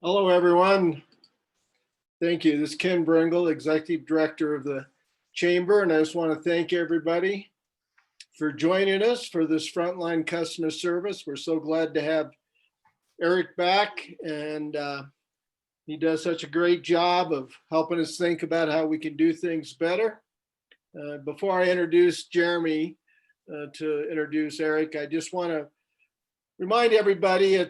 Hello, everyone. Thank you. This is Ken Bringle, Executive Director of the Chamber, and I just want to thank everybody for joining us for this Frontline customer service. We're so glad to have Erik back, and he does such a great job of helping us think about how we can do things better. Before I introduce Jeremy to introduce Erik, I just want to remind everybody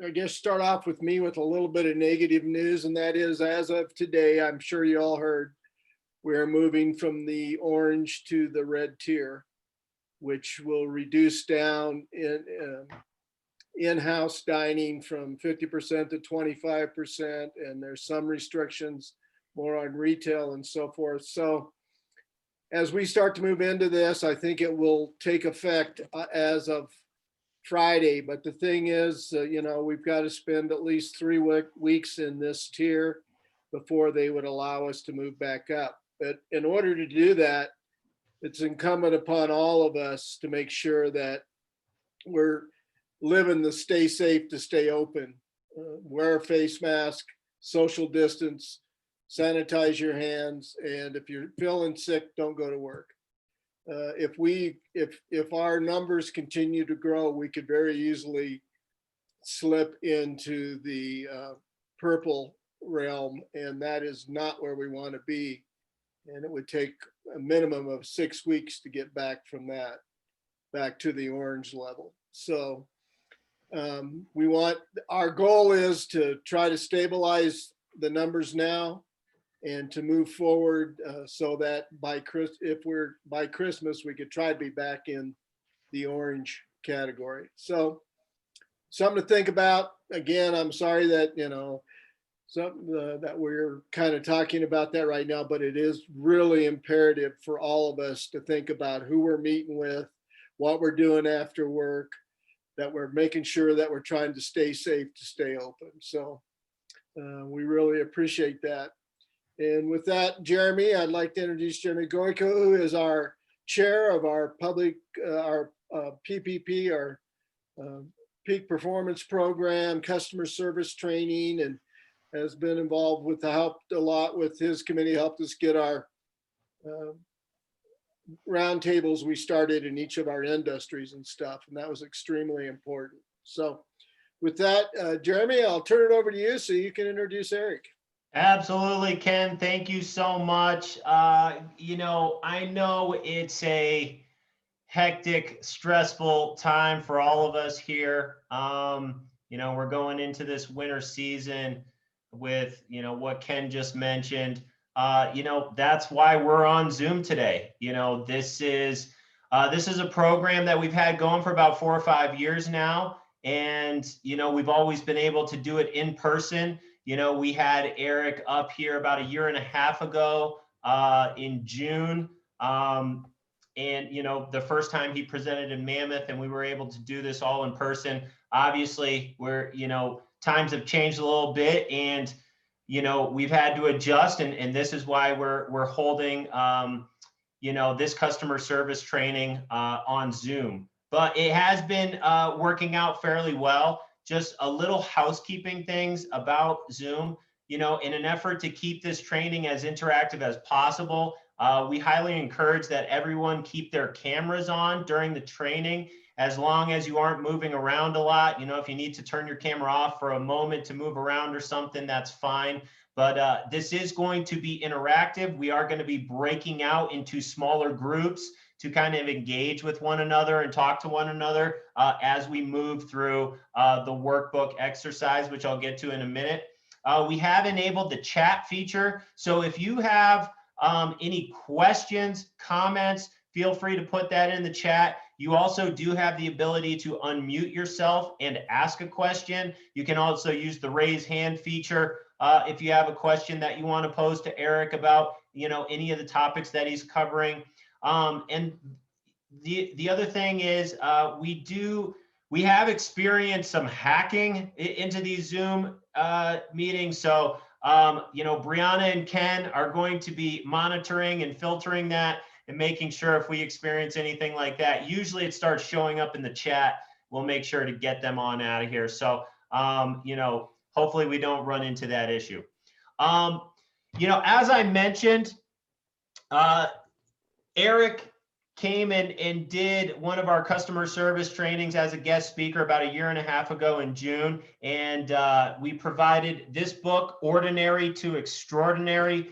I guess start off with me with a little bit of negative news, and that is, as of today, I'm sure you all heard, we're moving from the orange to the red tier, which will reduce down in-house dining from 50% to 25%, and there's some restrictions more on retail and so forth. So as we start to move into this, I think it will take effect as of Friday, but the thing is, we've got to spend at least 3 weeks in this tier before they would allow us to move back up. But in order to do that, it's incumbent upon all of us to make sure that we're living the stay safe to stay open. Wear a face mask, social distance, sanitize your hands, and if you're feeling sick, don't go to work. If our numbers continue to grow, we could very easily slip into the purple realm, and that is not where we want to be. And it would take a minimum of 6 weeks to get back from that, back to the orange level. So our goal is to try to stabilize the numbers now and to move forward so that by Christmas, we could try to be back in the orange category. So something to think about. Again, I'm sorry that, that we're kind of talking about that right now, but it is really imperative for all of us to think about who we're meeting with, what we're doing after work, that we're making sure that we're trying to stay safe, to stay open. So we really appreciate that. And with that, Jeremy, I'd like to introduce Jeremy Goyko, who is our chair of our PPP, our Peak Performance Program, customer service training, and has been involved with helped a lot with his committee, helped us get our roundtables we started in each of our industries and stuff. And that was extremely important. So with that, Jeremy, I'll turn it over to you so you can introduce Erik. Absolutely, Ken. Thank you so much. I know it's a hectic, stressful time for all of us here. We're going into this winter season with, what Ken just mentioned. That's why we're on Zoom today. This is a program that we've had going for about 4 or 5 years now. And, we've always been able to do it in person. We had Erik up here about 1.5 years ago in June. And, the first time he presented in Mammoth, and we were able to do this all in person. Obviously, times have changed a little bit, and, we've had to adjust. And this is why we're holding, this customer service training on Zoom. But it has been working out fairly well. Just a little housekeeping things about Zoom, in an effort to keep this training as interactive as possible. We highly encourage that everyone keep their cameras on during the training, as long as you aren't moving around a lot. If you need to turn your camera off for a moment to move around or something, that's fine. But this is going to be interactive. We are going to be breaking out into smaller groups to kind of engage with one another and talk to one another as we move through the workbook exercise, which I'll get to in a minute. We have enabled the chat feature. So if you have any questions, comments, feel free to put that in the chat. You also do have the ability to unmute yourself and ask a question. You can also use the raise hand feature if you have a question that you want to pose to Erik about any of the topics that he's covering. And the other thing is we have experienced some hacking into these Zoom meetings. So, Brianna and Ken are going to be monitoring and filtering that and making sure if we experience anything like that. Usually it starts showing up in the chat. We'll make sure to get them on out of here. So, hopefully we don't run into that issue. As I mentioned, Erik came and did one of our customer service trainings as a guest speaker about a year and a half ago in June. And we provided this book, Ordinary to Extraordinary,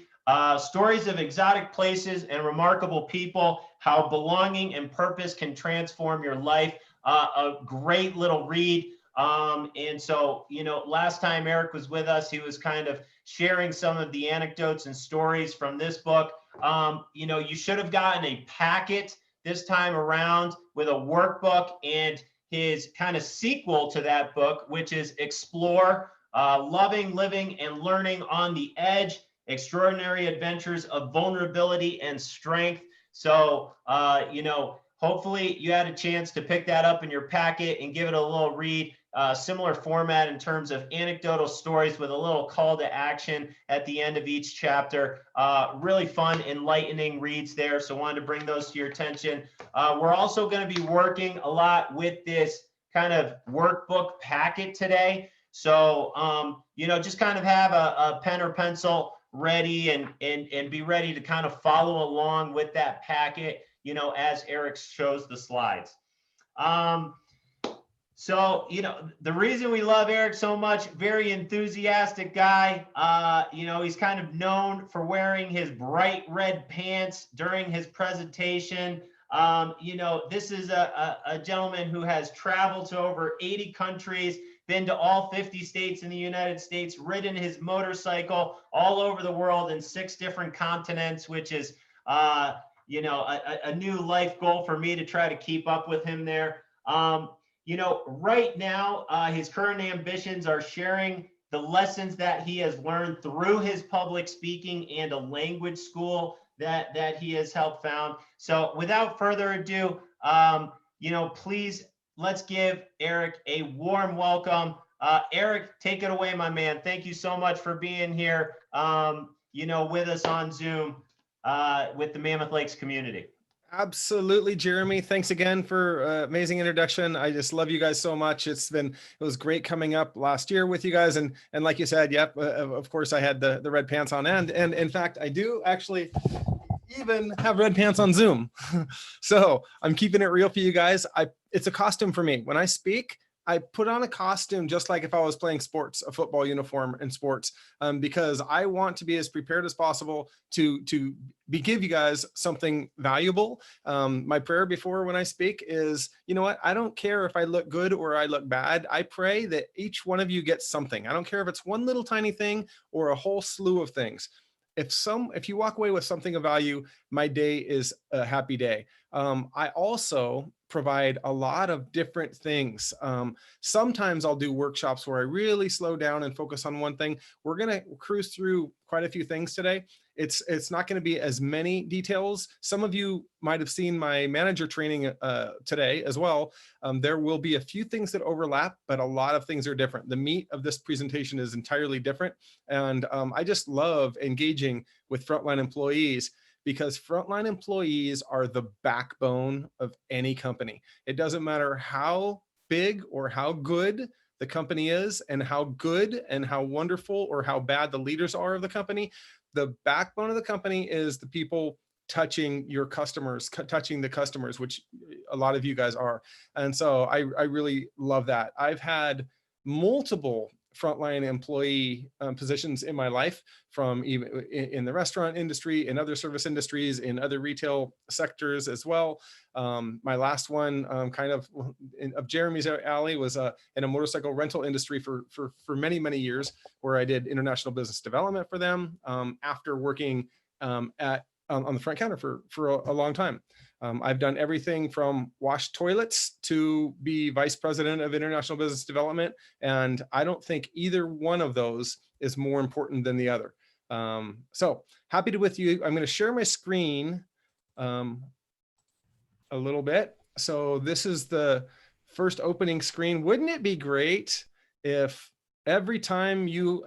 Stories of Exotic Places and Remarkable People, How Belonging and Purpose Can Transform Your Life. A great little read. And so, last time Erik was with us, he was kind of sharing some of the anecdotes and stories from this book. You should have gotten a packet this time around with a workbook and his kind of sequel to that book, which is Explore, Loving, Living, and Learning on the Edge, Extraordinary Adventures of Vulnerability and Strength. So, hopefully you had a chance to pick that up in your packet and give it a little read. Similar format in terms of anecdotal stories with a little call to action at the end of each chapter. Really fun, enlightening reads there. So wanted to bring those to your attention. We're also going to be working a lot with this kind of workbook packet today. So, just kind of have a pen or pencil ready and be ready to kind of follow along with that packet, as Erik shows the slides. So, the reason we love Erik so much, very enthusiastic guy. He's kind of known for wearing his bright red pants during his presentation. This is a gentleman who has traveled to over 80 countries, been to all 50 states in the United States, ridden his motorcycle all over the world in 6 different continents, which is, a new life goal for me to try to keep up with him there. Right now, his current ambitions are sharing the lessons that he has learned through his public speaking and a language school that he has helped found. So without further ado, please let's give Erik a warm welcome. Erik, take it away, my man. Thank you so much for being here, with us on Zoom with the Mammoth Lakes community. Absolutely, Jeremy. Thanks again for amazing introduction. I just love you guys so much. It was great coming up last year with you guys. And like you said, yep, of course I had the red pants on, and in fact, I do actually even have red pants on Zoom. So I'm keeping it real for you guys. It's a costume for me. When I speak, I put on a costume just like if I was playing sports, a football uniform in sports, because I want to be as prepared as possible to give you guys something valuable. My prayer before when I speak is, you know what? I don't care if I look good or I look bad. I pray that each one of you gets something. I don't care if it's one little tiny thing or a whole slew of things. If you walk away with something of value, my day is a happy day. I also provide a lot of different things. Sometimes I'll do workshops where I really slow down and focus on one thing. We're going to cruise through quite a few things today. It's not going to be as many details. Some of you might have seen my manager training today as well. There will be a few things that overlap, but a lot of things are different. The meat of this presentation is entirely different. And I just love engaging with frontline employees, because frontline employees are the backbone of any company. It doesn't matter how big or how good the company is, and how good and how wonderful or how bad the leaders are of the company. The backbone of the company is the people touching your customers, touching the customers, which a lot of you guys are. And so I really love that. I've had multiple frontline employee positions in my life, from even in the restaurant industry, in other service industries, in other retail sectors as well. My last one kind of Jeremy's alley was in a motorcycle rental industry for many, many years, where I did international business development for them after working on the front counter for a long time. I've done everything from wash toilets to be vice president of international business development. And I don't think either one of those is more important than the other. So happy to with you. I'm going to share my screen a little bit. So this is the first opening screen. Wouldn't it be great if every time you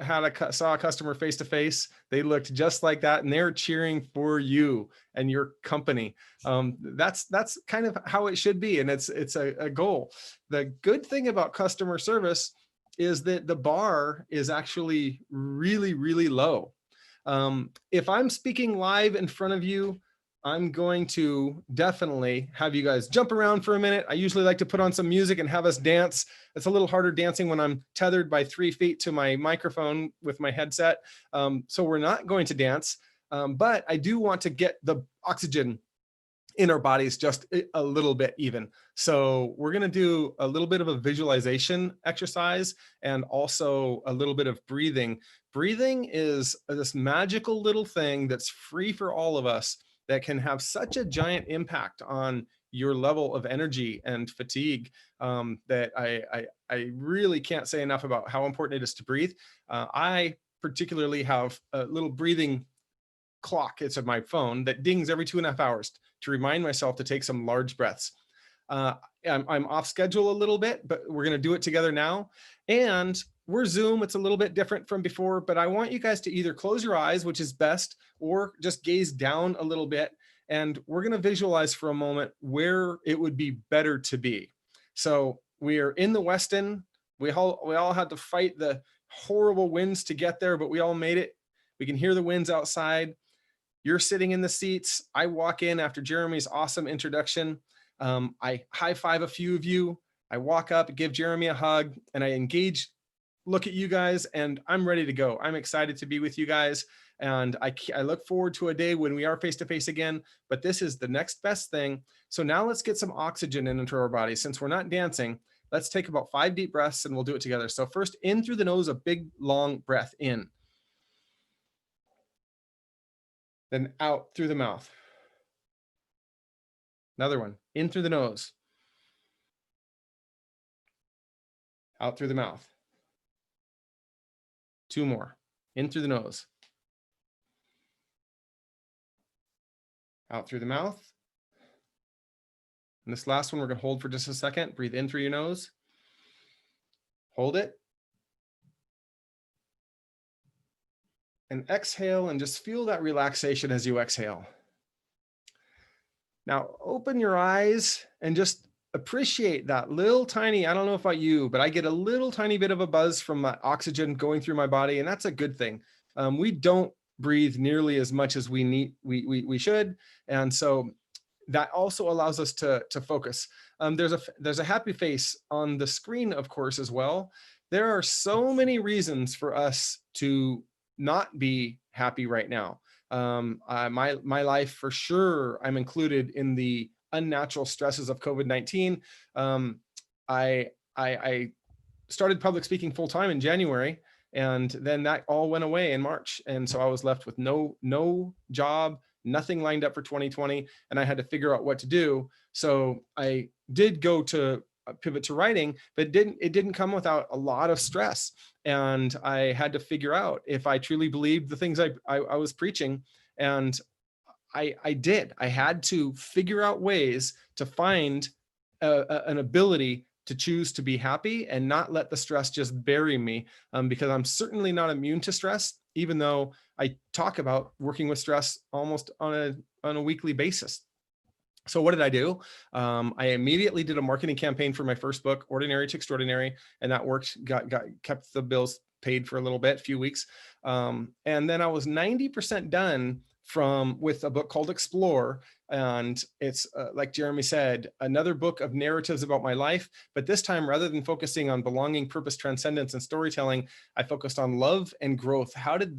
saw a customer face to face, they looked just like that and they're cheering for you and your company? That's kind of how it should be, and it's a goal. The good thing about customer service is that the bar is actually really, really low. If I'm speaking live in front of you, I'm going to definitely have you guys jump around for a minute. I usually like to put on some music and have us dance. It's a little harder dancing when I'm tethered by 3 feet to my microphone with my headset. So we're not going to dance, but I do want to get the oxygen in our bodies just a little bit even. So we're going to do a little bit of a visualization exercise and also a little bit of breathing. Breathing is this magical little thing that's free for all of us that can have such a giant impact on your level of energy and fatigue, that I really can't say enough about how important it is to breathe. I particularly have a little breathing clock. It's on my phone that dings every 2.5 hours to remind myself to take some large breaths. I'm off schedule a little bit, but we're going to do it together now. And we're Zoom. It's a little bit different from before, but I want you guys to either close your eyes, which is best, or just gaze down a little bit. And we're going to visualize for a moment where it would be better to be. So we are in the Westin. We all had to fight the horrible winds to get there, but we all made it. We can hear the winds outside. You're sitting in the seats. I walk in after Jeremy's awesome introduction. I high five a few of you. I walk up, give Jeremy a hug, and I engage, look at you guys, and I'm ready to go. I'm excited to be with you guys. And I look forward to a day when we are face to face again, but this is the next best thing. So now let's get some oxygen into our bodies. Since we're not dancing, let's take about 5 deep breaths and we'll do it together. So first, in through the nose, a big long breath in. Then out through the mouth. Another one, in through the nose. Out through the mouth. 2 more, in through the nose. Out through the mouth. And this last one, we're going to hold for just a second. Breathe in through your nose. Hold it. And exhale, and just feel that relaxation as you exhale. Now open your eyes and just appreciate that little tiny, I don't know about you, but I get a little tiny bit of a buzz from that oxygen going through my body, and that's a good thing. We don't breathe nearly as much as we should, and so that also allows us to focus. There's a happy face on the screen, of course, as well. There are so many reasons for us to not be happy right now. My life, for sure, I'm included in the unnatural stresses of COVID-19. I started public speaking full time in January, and then that all went away in March. And so I was left with no job, nothing lined up for 2020, and I had to figure out what to do. So I did go to pivot to writing, but it didn't come without a lot of stress. And I had to figure out if I truly believed the things I was preaching. And I did. I had to figure out ways to find an ability to choose to be happy and not let the stress just bury me, because I'm certainly not immune to stress, even though I talk about working with stress almost on a weekly basis. So what did I do? I immediately did a marketing campaign for my first book, Ordinary to Extraordinary, and that worked, kept the bills paid for a little bit, a few weeks. And then I was 90% done with a book called Explore. And it's like Jeremy said, another book of narratives about my life. But this time, rather than focusing on belonging, purpose, transcendence, and storytelling, I focused on love and growth. How did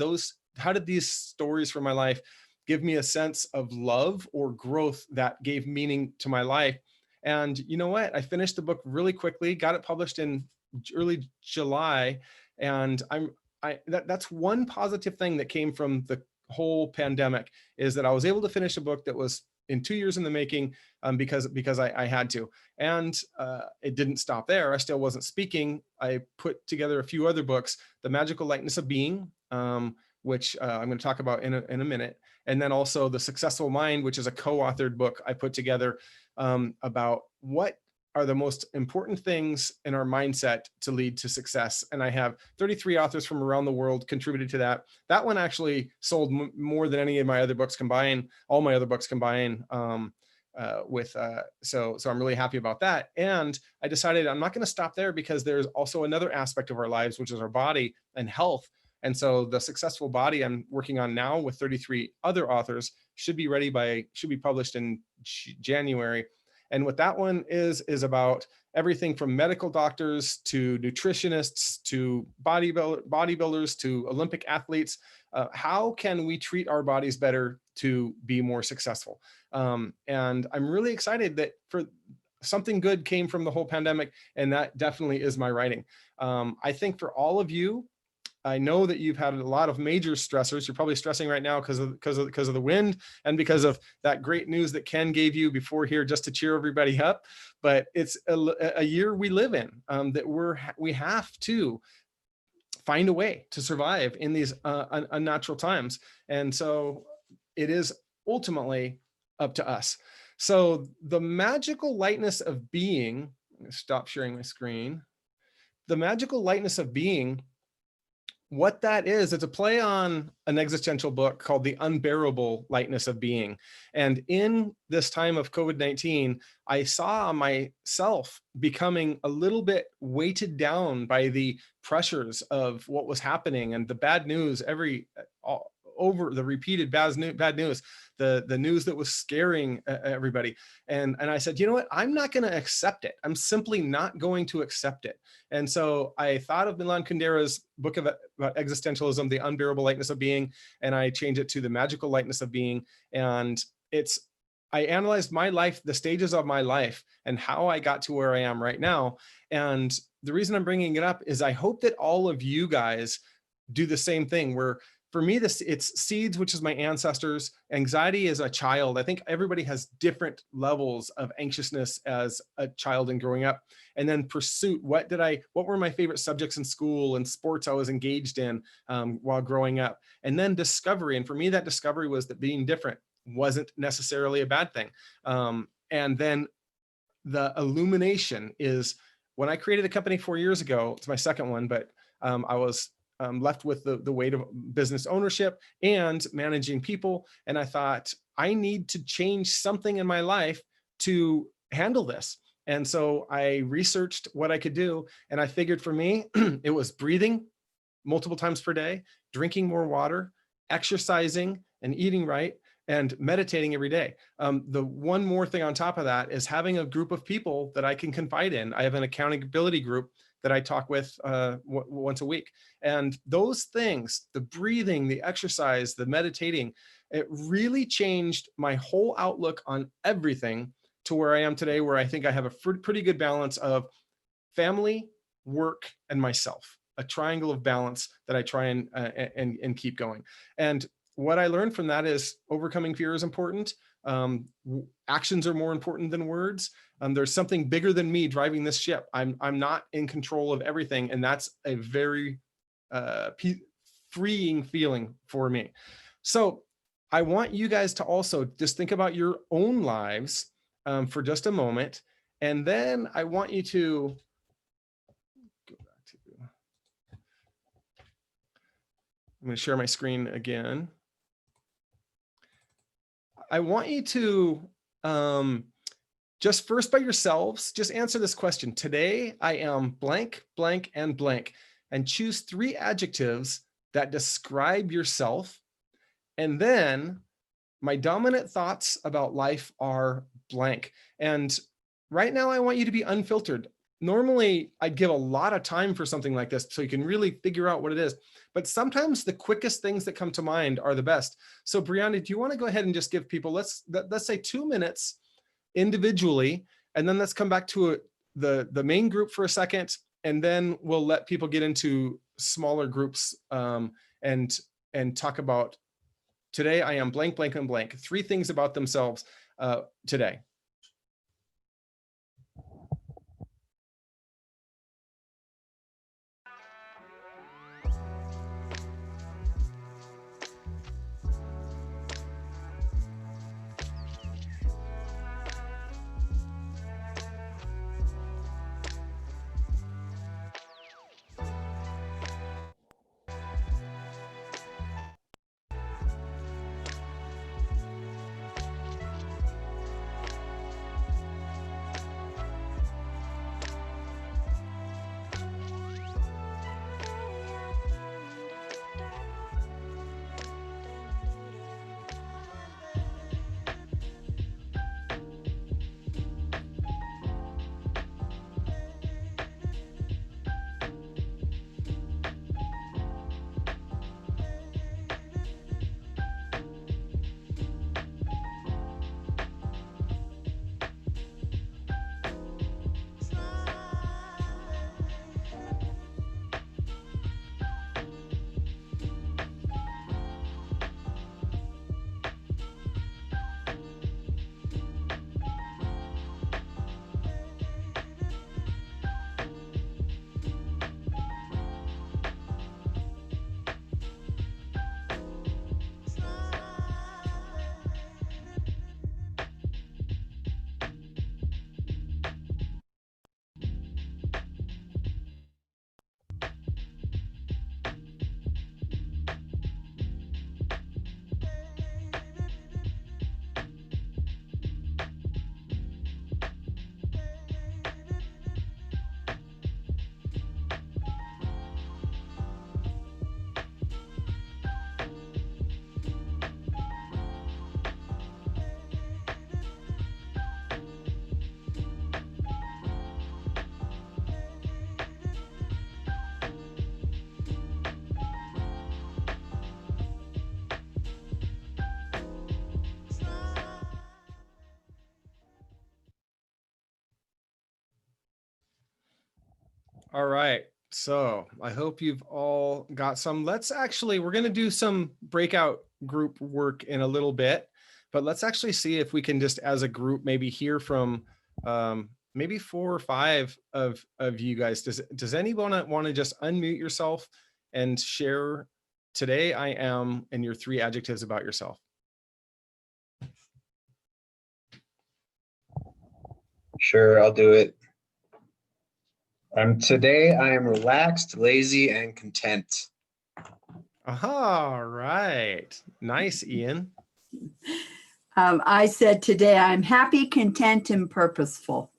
these stories from my life give me a sense of love or growth that gave meaning to my life? And you know what? I finished the book really quickly, got it published in early July. And that's one positive thing that came from the whole pandemic, is that I was able to finish a book that was in 2 years in the making, because I had to. And it didn't stop there. I still wasn't speaking. I put together a few other books, The Magical Lightness of Being, which I'm going to talk about in a minute. And then also The Successful Mind, which is a co-authored book I put together about what are the most important things in our mindset to lead to success. And I have 33 authors from around the world contributed to that. That one actually sold more than any of my other books combined, all my other books combined. So I'm really happy about that. And I decided I'm not going to stop there, because there's also another aspect of our lives, which is our body and health. And so the successful body I'm working on now with 33 other authors should be published in January. And what that one is about everything from medical doctors to nutritionists to bodybuilders to Olympic athletes. How can we treat our bodies better to be more successful? And I'm really excited that something good came from the whole pandemic, and that definitely is my writing. I think for all of you, I know that you've had a lot of major stressors. You're probably stressing right now because of the wind and because of that great news that Ken gave you before here, just to cheer everybody up. But it's a year we live in that we have to find a way to survive in these unnatural times. And so it is ultimately up to us. So the magical lightness of being, I'm going to stop sharing my screen. The magical lightness of being, what that is, it's a play on an existential book called The Unbearable Lightness of Being. And in this time of COVID-19, I saw myself becoming a little bit weighted down by the pressures of what was happening and the bad news over the repeated bad news, the news that was scaring everybody. And I said, you know what? I'm not going to accept it. I'm simply not going to accept it. And so I thought of Milan Kundera's book about existentialism, The Unbearable Lightness of Being, and I changed it to The Magical Lightness of Being. And I analyzed my life, the stages of my life, and how I got to where I am right now. And the reason I'm bringing it up is I hope that all of you guys do the same thing, where for me, it's seeds, which is my ancestors. Anxiety as a child. I think everybody has different levels of anxiousness as a child and growing up. And then pursuit. What were my favorite subjects in school and sports I was engaged in while growing up? And then discovery. And for me, that discovery was that being different wasn't necessarily a bad thing. And then the illumination is when I created a company 4 years ago. It's my second one, but I was left with the weight of business ownership and managing people. And I thought, I need to change something in my life to handle this. And so I researched what I could do. And I figured for me, it was breathing multiple times per day, drinking more water, exercising and eating right, and meditating every day. The one more thing on top of that is having a group of people that I can confide in. I have an accountability group that I talk with once a week. And those things, the breathing, the exercise, the meditating, it really changed my whole outlook on everything to where I am today, where I think I have a pretty good balance of family, work, and myself, a triangle of balance that I try and keep going. And what I learned from that is overcoming fear is important. Actions are more important than words. There's something bigger than me driving this ship. I'm not in control of everything. And that's a very freeing feeling for me. So I want you guys to also just think about your own lives for just a moment. And then I want you to go back to, I'm going to share my screen again. I want you to just first by yourselves, just answer this question. Today, I am blank, blank, and blank, and choose 3 adjectives that describe yourself. And then my dominant thoughts about life are blank. And right now, I want you to be unfiltered. Normally, I'd give a lot of time for something like this so you can really figure out what it is. But sometimes the quickest things that come to mind are the best. So Brianna, do you want to go ahead and just give people, let's say 2 minutes individually, and then let's come back to the main group for a second, and then we'll let people get into smaller groups and talk about today I am blank, blank, and blank. 3 things about themselves today. All right. So I hope you've all got some. We're going to do some breakout group work in a little bit, but let's actually see if we can just as a group maybe hear from maybe 4 or 5 of you guys. Does anyone want to just unmute yourself and share today I am and your 3 adjectives about yourself? Sure, I'll do it. Today I am relaxed, lazy, and content. All right. Nice, Ian. I said today I'm happy, content, and purposeful.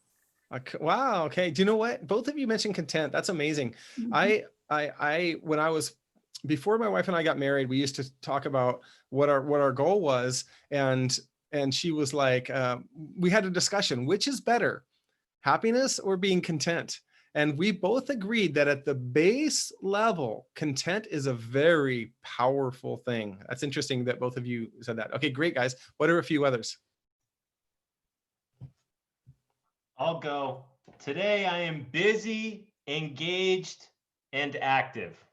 Okay, wow. Okay. Do you know what? Both of you mentioned content. That's amazing. When I was, before my wife and I got married, we used to talk about what our goal was. And she was like, we had a discussion, which is better, happiness or being content? And we both agreed that at the base level, content is a very powerful thing. That's interesting that both of you said that. Okay, great, guys. What are a few others? I'll go. Today I am busy, engaged, and active.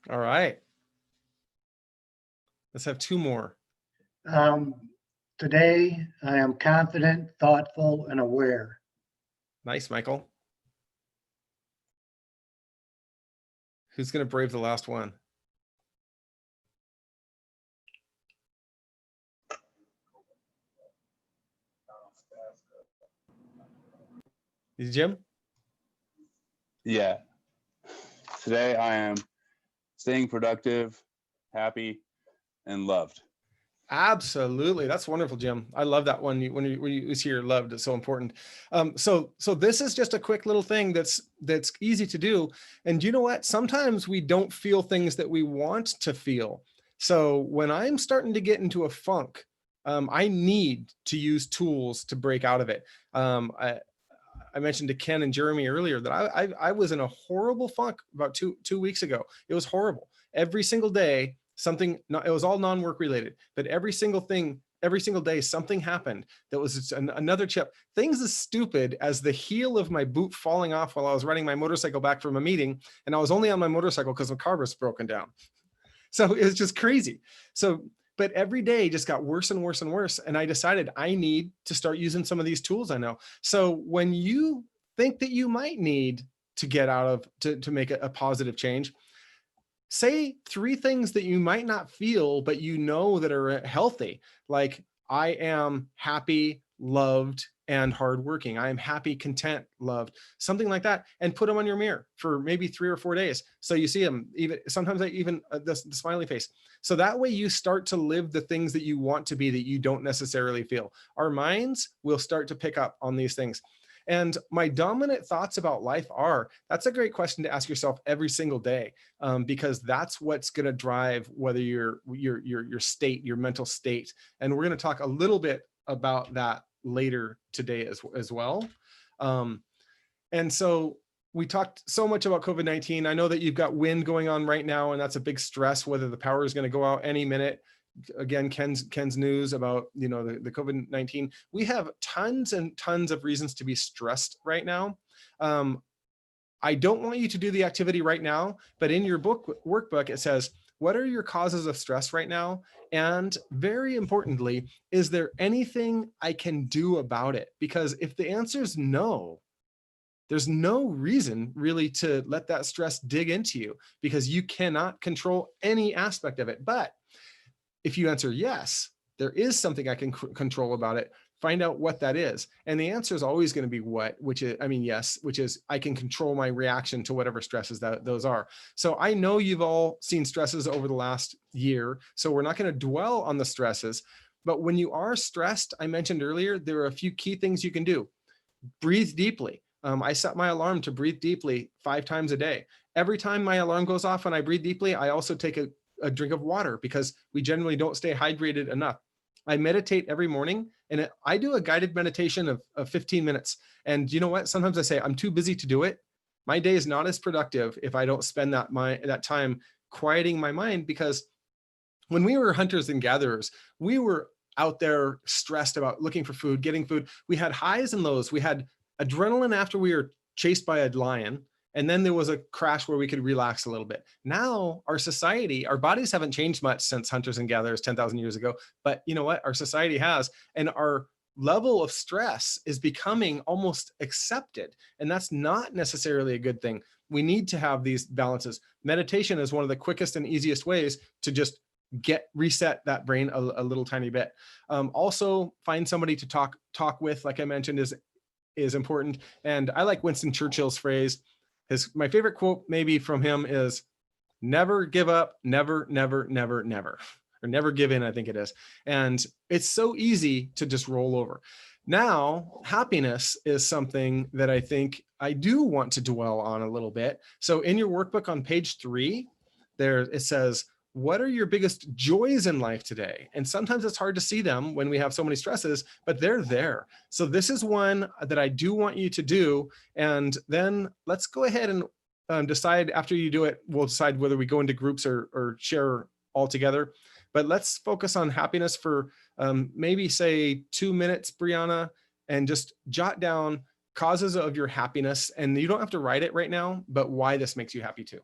All right. Let's have 2 more. Today, I am confident, thoughtful, and aware. Nice, Michael. Who's going to brave the last one? Is it Jim? Yeah. Today I am staying productive, happy, and loved. Absolutely. That's wonderful, Jim. I love that one. When you see your loved, it's so important. So this is just a quick little thing that's easy to do. And you know what? Sometimes we don't feel things that we want to feel. So when I'm starting to get into a funk, I need to use tools to break out of it. I mentioned to Ken and Jeremy earlier that I was in a horrible funk about two weeks ago. It was horrible. Every single day, it was all non-work related, but every single day, something happened that was another chip. Things as stupid as the heel of my boot falling off while I was riding my motorcycle back from a meeting. And I was only on my motorcycle because my car was broken down. So it was just crazy. But every day just got worse and worse and worse. And I decided I need to start using some of these tools I know. So when you think that you might need to get out of, to make a positive change, say 3 things that you might not feel, but you know that are healthy. Like, I am happy, loved, and hardworking. I am happy, content, loved, something like that. And put them on your mirror for maybe 3 or 4 days. So you see them, even sometimes the smiley face. So that way you start to live the things that you want to be that you don't necessarily feel. Our minds will start to pick up on these things. And my dominant thoughts about life are, that's a great question to ask yourself every single day, because that's what's going to drive whether your state, your mental state. And we're going to talk a little bit about that later today as well. And so we talked so much about COVID-19. I know that you've got wind going on right now, and that's a big stress, whether the power is going to go out any minute. Again, Ken's news about, the COVID-19. We have tons and tons of reasons to be stressed right now. I don't want you to do the activity right now, but in your workbook, it says, what are your causes of stress right now? And very importantly, is there anything I can do about it? Because if the answer is no, there's no reason really to let that stress dig into you, because you cannot control any aspect of it. But if you answer yes, there is something I can control about it, find out what that is. And the answer is always going to be yes, which is I can control my reaction to whatever stresses those are. So I know you've all seen stresses over the last year, so we're not going to dwell on the stresses. But when you are stressed, I mentioned earlier, there are a few key things you can do. Breathe deeply. I set my alarm to breathe deeply 5 times a day. Every time my alarm goes off and I breathe deeply, I also take a drink of water, because we generally don't stay hydrated enough. I meditate every morning, and I do a guided meditation of 15 minutes. And you know what? Sometimes I say I'm too busy to do it. My day is not as productive if I don't spend that time quieting my mind, because when we were hunters and gatherers, we were out there stressed about looking for food, getting food. We had highs and lows. We had adrenaline after we were chased by a lion, And then there was a crash where we could relax a little bit. Now our society, our bodies haven't changed much since hunters and gatherers 10,000 years ago, but you know what? Our society has, and our level of stress is becoming almost accepted. And that's not necessarily a good thing. We need to have these balances. Meditation is one of the quickest and easiest ways to just reset that brain a little tiny bit. Also find somebody to talk with, like I mentioned, is important. And I like Winston Churchill's phrase. My favorite quote maybe from him is, never give up, never, never, never, never, or never give in, I think it is. And it's so easy to just roll over. Now, happiness is something that I think I do want to dwell on a little bit. So in your workbook on page 3, there it says, what are your biggest joys in life today? And sometimes it's hard to see them when we have so many stresses, but they're there. So this is one that I do want you to do. And then let's go ahead and decide, after you do it, we'll decide whether we go into groups or share all together. But let's focus on happiness for maybe say 2 minutes, Brianna, and just jot down causes of your happiness. And you don't have to write it right now, but why this makes you happy too.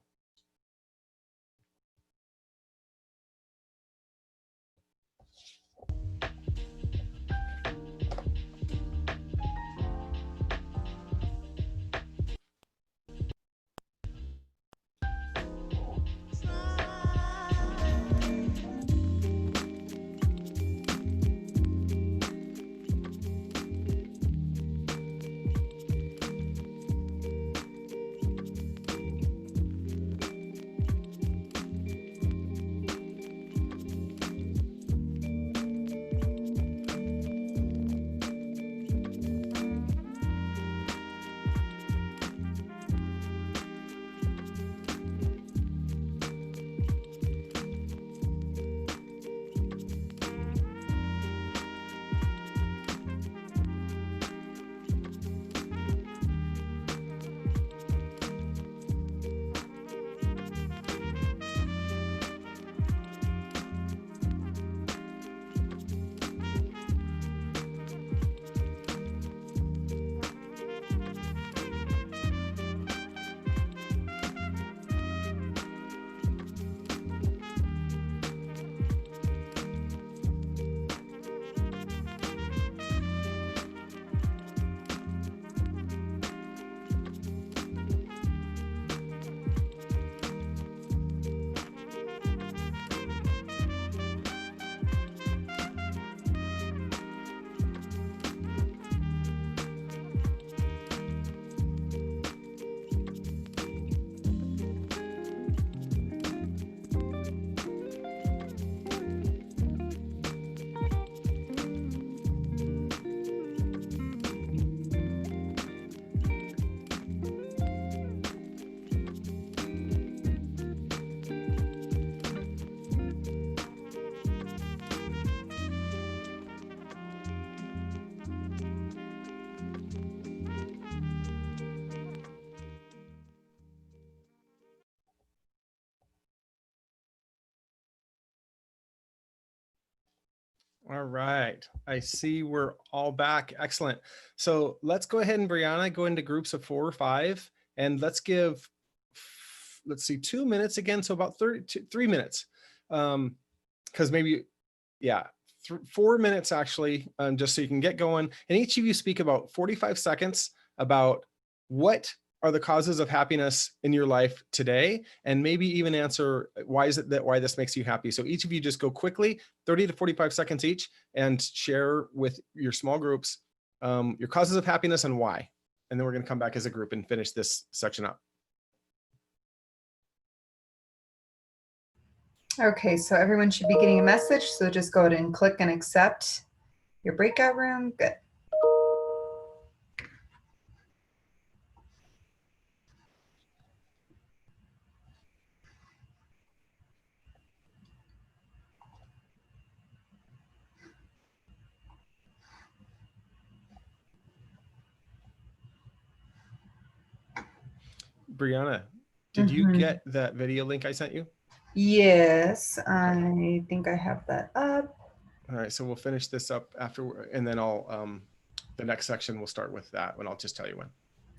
All right. I see we're all back. Excellent. So let's go ahead and Brianna, go into groups of 4 or 5, and let's give, let's see, 2 minutes again. So about 3 minutes. Because maybe, yeah, 4 minutes actually, just so you can get going. And each of you speak about 45 seconds about what are the causes of happiness in your life today, and maybe even answer why this makes you happy. So each of you just go quickly, 30 to 45 seconds each, and share with your small groups your causes of happiness and why. And then we're going to come back as a group and finish this section up. Okay, so everyone should be getting a message. So just go ahead and click and accept your breakout room. Good. Brianna, did you get that video link I sent you? Yes, I think I have that up. All right, so we'll finish this up after, and then I'll, the next section we'll start with that, and I'll just tell you when.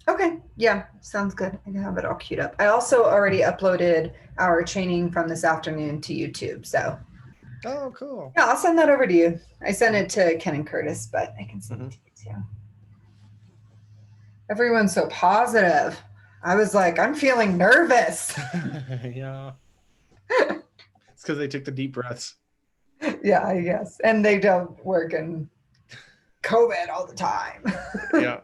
Okay, yeah, sounds good. I can have it all queued up. I also already uploaded our training from this afternoon to YouTube. So Oh, cool. yeah, I'll send that over to you. I sent it to Ken and Curtis, but I can send it to you too. Everyone's so positive. I was like, I'm feeling nervous. Yeah. It's because they took the deep breaths. Yeah, I guess. And they don't work in COVID all the time. Yeah.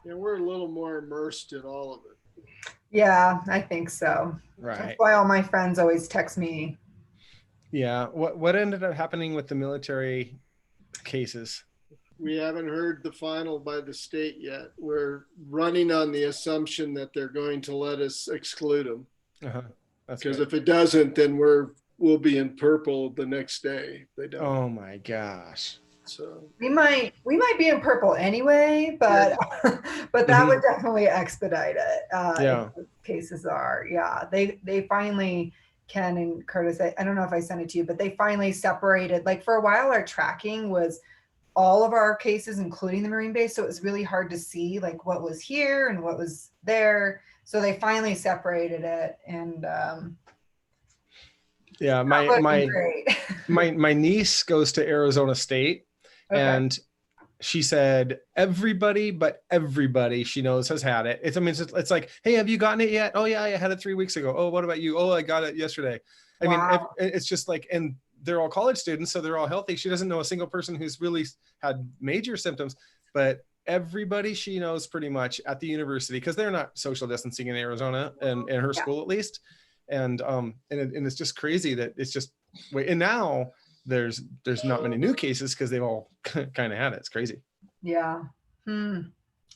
Yeah, we're a little more immersed in all of it. Yeah, I think so. That's Right. why all my friends always text me. Yeah. What ended up happening with the military cases? We haven't heard the final by the state yet. We're running on the assumption that they're going to let us exclude them. Uh-huh. That's Because good. if it doesn't, then we'll be in purple the next day. If they don't. Oh my gosh. So We might be in purple anyway, but but that would definitely expedite it. Yeah. If the cases are, yeah. They finally, Ken and Curtis, I don't know if I sent it to you, but they finally separated. Like for a while, our tracking was all of our cases, including the Marine base. So it was really hard to see like what was here and what was there. So they finally separated it, and Yeah. not looking great. My niece goes to Arizona State, Okay. and she said everybody but everybody she knows has had it. I mean, it's like, hey, have you gotten it yet? Oh yeah, I had it 3 weeks ago. Oh, what about you? Oh, I got it yesterday. I mean, Wow. it's just like, and they're all college students, so they're all healthy. She doesn't know a single person who's really had major symptoms, but everybody she knows pretty much at the university, because they're not social distancing in Arizona and in her Yeah. school at least. And it's just crazy that it's just wait. And now there's not many new cases because they've all kind of had it. It's crazy. Yeah.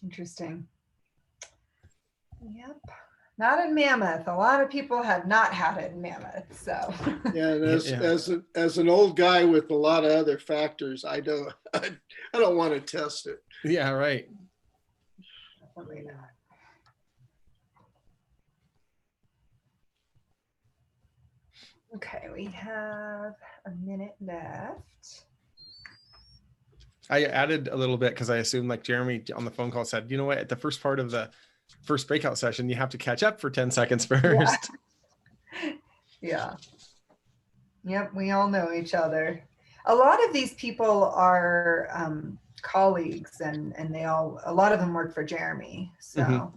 Interesting. Yep. Not in Mammoth. A lot of people have not had it in Mammoth. So yeah, and Yeah. as an old guy with a lot of other factors, I don't want to test it. Yeah, right. definitely not. Okay, we have a minute left. I added a little bit because I assumed, like Jeremy on the phone call said, you know what, at the first part of the first breakout session, you have to catch up for 10 seconds first. Yeah. Yep, we all know each other. A lot of these people are colleagues, and a lot of them work for Jeremy. So,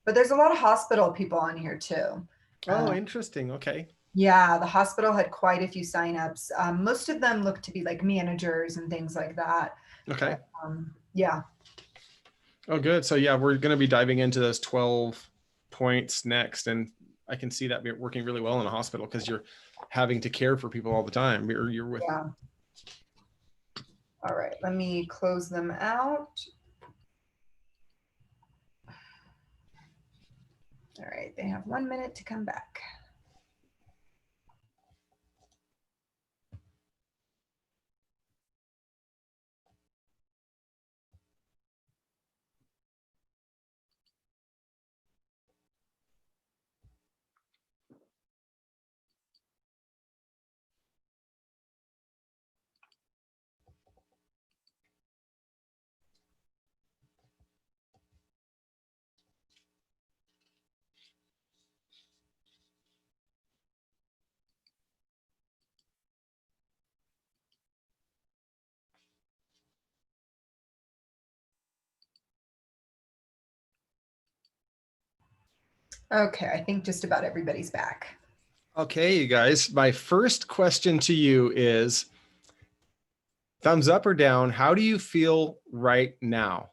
but there's a lot of hospital people on here too. Oh, interesting. Okay. Yeah, the hospital had quite a few signups. Most of them look to be like managers and things like that. Okay. But, yeah. Oh, good. So yeah, we're going to be diving into those 12 points next. And I can see that working really well in a hospital because you're having to care for people all the time. You're with. Yeah. All right, let me close them out. All right, they have 1 minute to come back. Okay, I think just about everybody's back. Okay, you guys, my first question to you is thumbs up or down. How do you feel right now?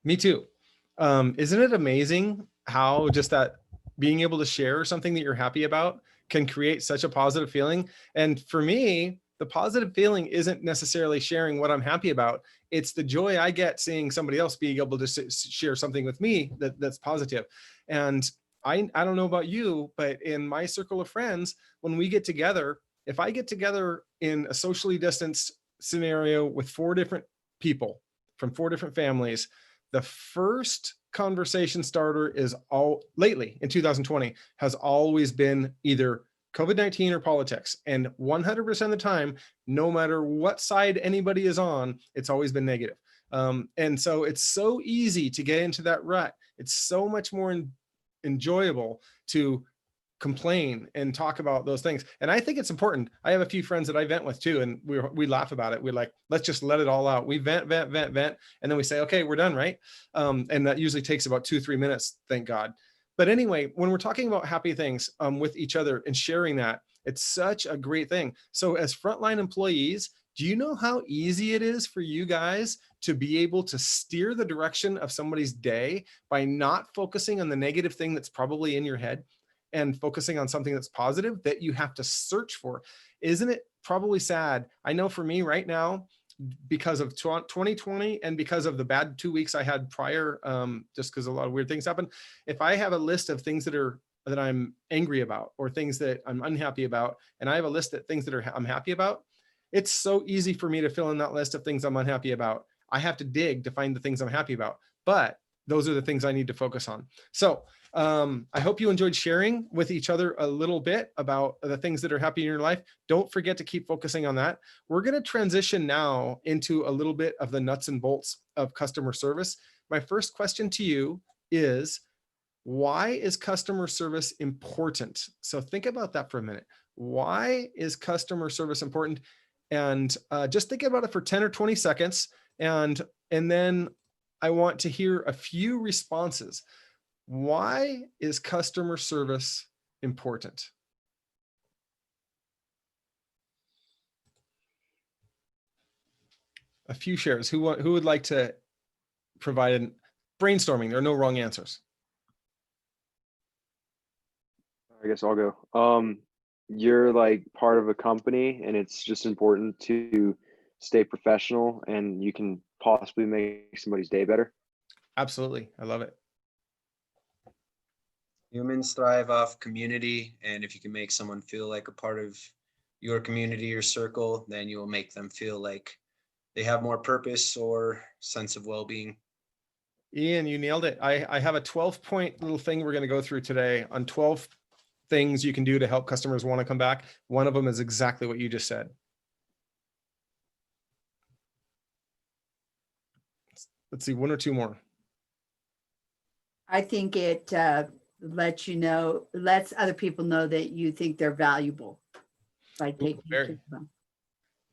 Me too. Isn't it amazing how just that being able to share something that you're happy about can create such a positive feeling? And for me, the positive feeling isn't necessarily sharing what I'm happy about. It's the joy I get seeing somebody else being able to share something with me that's positive. And I don't know about you, but in my circle of friends, when we get together, if I get together in a socially distanced scenario with 4 different people from 4 different families, the first conversation starter is all lately in 2020 has always been either COVID-19 or politics. And 100% of the time, no matter what side anybody is on, it's always been negative. And so it's so easy to get into that rut. It's so much more enjoyable to complain and talk about those things. And I think it's important. I have a few friends that I vent with too, and we laugh about it. We're like, let's just let it all out. We vent, and then we say, okay, we're done, right? And that usually takes about 2-3 minutes, thank God. But anyway, when we're talking about happy things with each other and sharing that, it's such a great thing. So as frontline employees, do you know how easy it is for you guys to be able to steer the direction of somebody's day by not focusing on the negative thing that's probably in your head and focusing on something that's positive that you have to search for? Isn't it probably sad? I know for me right now, because of 2020 and because of the bad 2 weeks I had prior, just because a lot of weird things happened. If I have a list of things that I'm angry about or things that I'm unhappy about, and I have a list of things that I'm happy about, it's so easy for me to fill in that list of things I'm unhappy about. I have to dig to find the things I'm happy about, but those are the things I need to focus on. So I hope you enjoyed sharing with each other a little bit about the things that are happy in your life. Don't forget to keep focusing on that. We're going to transition now into a little bit of the nuts and bolts of customer service. My first question to you is, why is customer service important? So think about that for a minute. Why is customer service important? And just think about it for 10 or 20 seconds. And then I want to hear a few responses. Why is customer service important? A few shares. Who would like to provide a brainstorming? There are no wrong answers. I guess I'll go. You're like part of a company, and it's just important to stay professional, and you can possibly make somebody's day better. Absolutely. I love it. Humans thrive off community, and if you can make someone feel like a part of your community or circle, then you will make them feel like they have more purpose or sense of well-being. Ian, you nailed it. I have a 12-point little thing we're going to go through today on 12 things you can do to help customers want to come back. One of them is exactly what you just said. Let's see, one or two more. I think it lets other people know that you think they're valuable by taking care of them.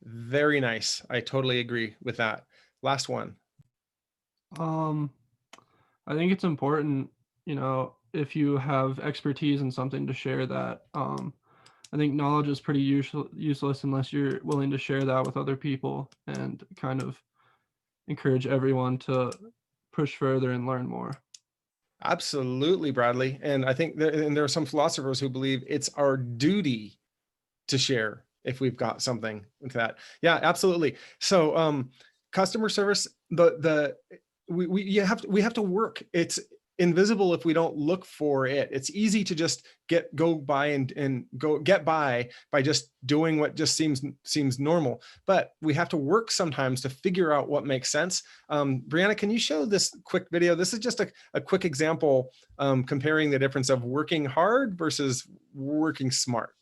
Very nice. I totally agree with that. Last one. I think it's important, if you have expertise in something, to share that. I think knowledge is pretty useless unless you're willing to share that with other people and kind of encourage everyone to push further and learn more. Absolutely, Bradley. And I think there are some philosophers who believe it's our duty to share if we've got something like that. Yeah, absolutely. So customer service, we have to work. It's invisible if we don't look for it. It's easy to just get by by just doing what just seems normal, but we have to work sometimes to figure out what makes sense. Brianna, can you show this quick video? This is just a quick example comparing the difference of working hard versus working smart.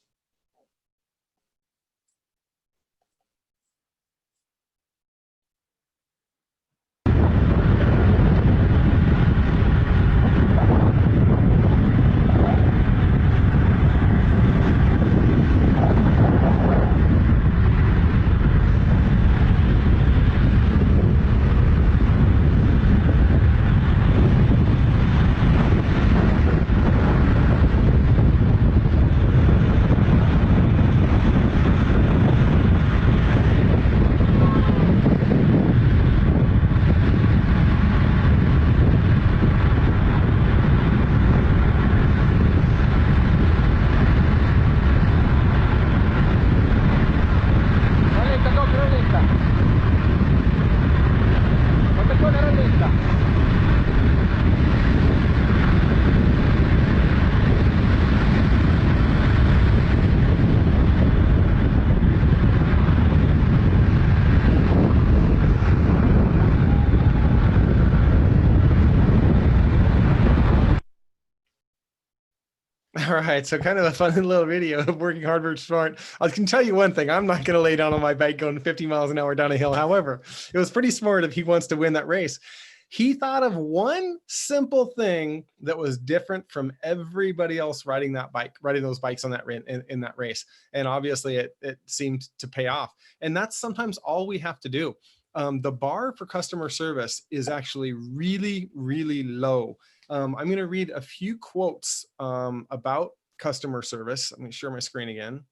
All right, so kind of a fun little video of working hard versus smart. I can tell you one thing, I'm not going to lay down on my bike going 50 miles an hour down a hill. However, it was pretty smart if he wants to win that race. He thought of one simple thing that was different from everybody else riding that bike, riding those bikes on that in that race. And obviously it seemed to pay off. And that's sometimes all we have to do. The bar for customer service is actually really, really low. I'm going to read a few quotes about customer service. I'm going to share my screen again.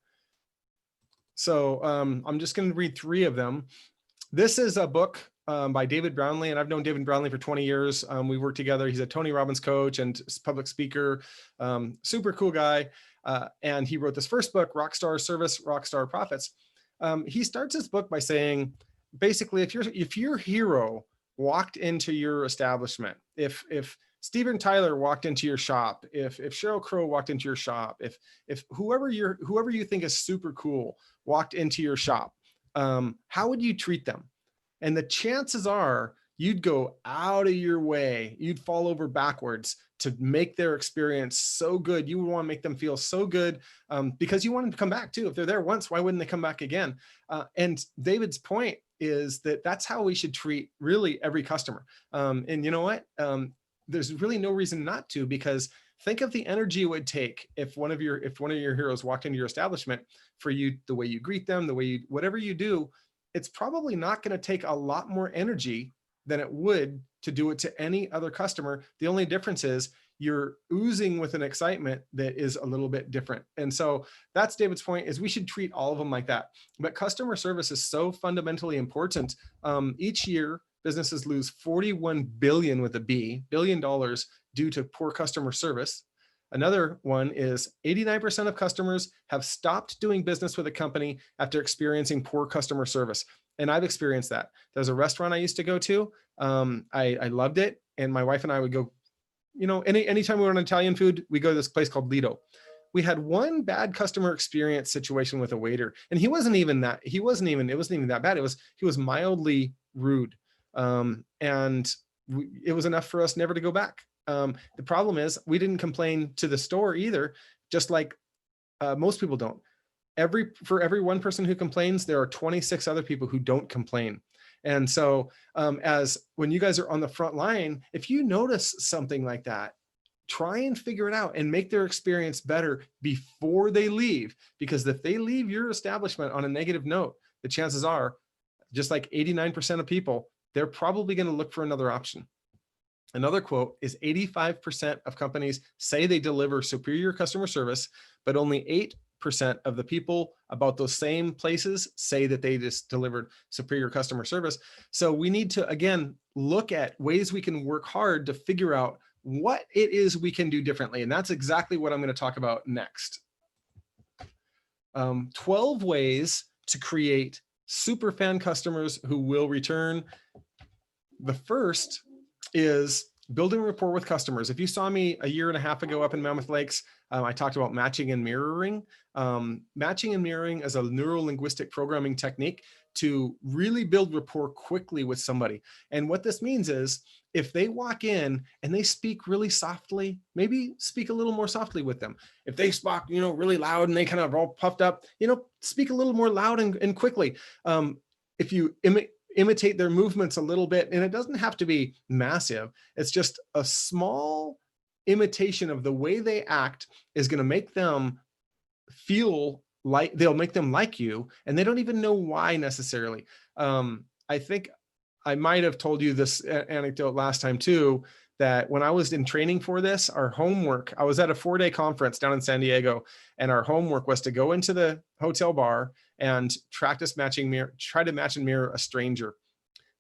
So I'm just going to read 3 of them. This is a book by David Brownlee, and I've known David Brownlee for 20 years. We worked together. He's a Tony Robbins coach and public speaker, super cool guy. And he wrote this first book, Rockstar Service, Rockstar Profits. He starts his book by saying, basically, if your hero walked into your establishment, if Steven Tyler walked into your shop, if Sheryl Crow walked into your shop, if whoever you think is super cool walked into your shop, how would you treat them? And the chances are you'd go out of your way, you'd fall over backwards to make their experience so good. You would want to make them feel so good because you want them to come back too. If they're there once, why wouldn't they come back again? And David's point is that that's how we should treat really every customer. And you know what? There's really no reason not to, because think of the energy it would take if one of your heroes walked into your establishment for you, the way you greet them, the way you, whatever you do, it's probably not going to take a lot more energy than it would to do it to any other customer. The only difference is you're oozing with an excitement that is a little bit different. And so that's David's point, is we should treat all of them like that. But customer service is so fundamentally important. Each year, businesses lose $41 billion with a B, billion dollars due to poor customer service. Another one is 89% of customers have stopped doing business with a company after experiencing poor customer service. And I've experienced that. There's a restaurant I used to go to. I loved it. And my wife and I would go, you know, anytime we were on Italian food, we go to this place called Lido. We had one bad customer experience situation with a waiter, and it wasn't even that bad. He was mildly rude. And it was enough for us never to go back. The problem is we didn't complain to the store either, just like most people don't. For every one person who complains, there are 26 other people who don't complain. And so as when you guys are on the front line, if you notice something like that, try and figure it out and make their experience better before they leave. Because if they leave your establishment on a negative note, the chances are, just like 89% of people, they're probably going to look for another option. Another quote is 85% of companies say they deliver superior customer service, but only 8% of the people about those same places say that they just delivered superior customer service. So we need to, again, look at ways we can work hard to figure out what it is we can do differently. And that's exactly what I'm going to talk about next. 12 ways to create super fan customers who will return. The first is building rapport with customers. If you saw me a year and a half ago up in Mammoth Lakes, I talked about matching and mirroring. Matching and mirroring is a neuro-linguistic programming technique to really build rapport quickly with somebody. And what this means is if they walk in and they speak really softly, maybe speak a little more softly with them. If they speak, you know, really loud and they kind of all puffed up, you know, speak a little more loud and quickly. If you imitate their movements a little bit, and it doesn't have to be massive, it's just a small imitation of the way they act is going to make them feel like, they'll make them like you, and they don't even know why necessarily. I think I might have told you this anecdote last time too, that when I was in training for this, our homework, I was at a 4-day conference down in San Diego, and our homework was to go into the hotel bar and practice matching mirror, try to match and mirror a stranger.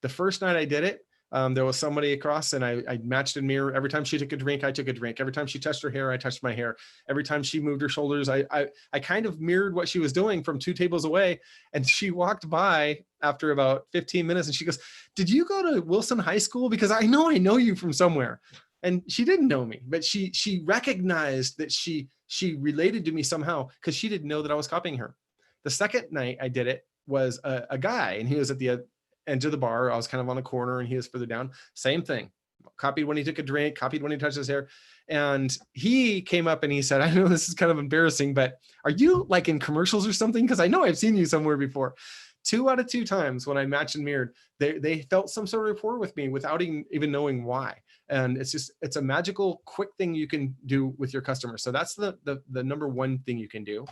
The first night I did it, there was somebody across, and I matched and mirror. Every time she took a drink, I took a drink. Every time she touched her hair, I touched my hair. Every time she moved her shoulders, I kind of mirrored what she was doing from 2 tables away. And she walked by after about 15 minutes and she goes, "Did you go to Wilson High School? Because I know you from somewhere." And she didn't know me, but she recognized that she related to me somehow, because she didn't know that I was copying her. The second night I did it was a guy, and he was at the end of the bar. I was kind of on the corner and he was further down. Same thing. copied when he took a drink, copied when he touched his hair. And he came up and he said, I know this is kind of embarrassing, but are you like in commercials or something? Because I know I've seen you somewhere before. 2 out of 2 times when I matched and mirrored, they felt some sort of rapport with me without even knowing why. And it's a magical, quick thing you can do with your customers. So that's the number 1 thing you can do.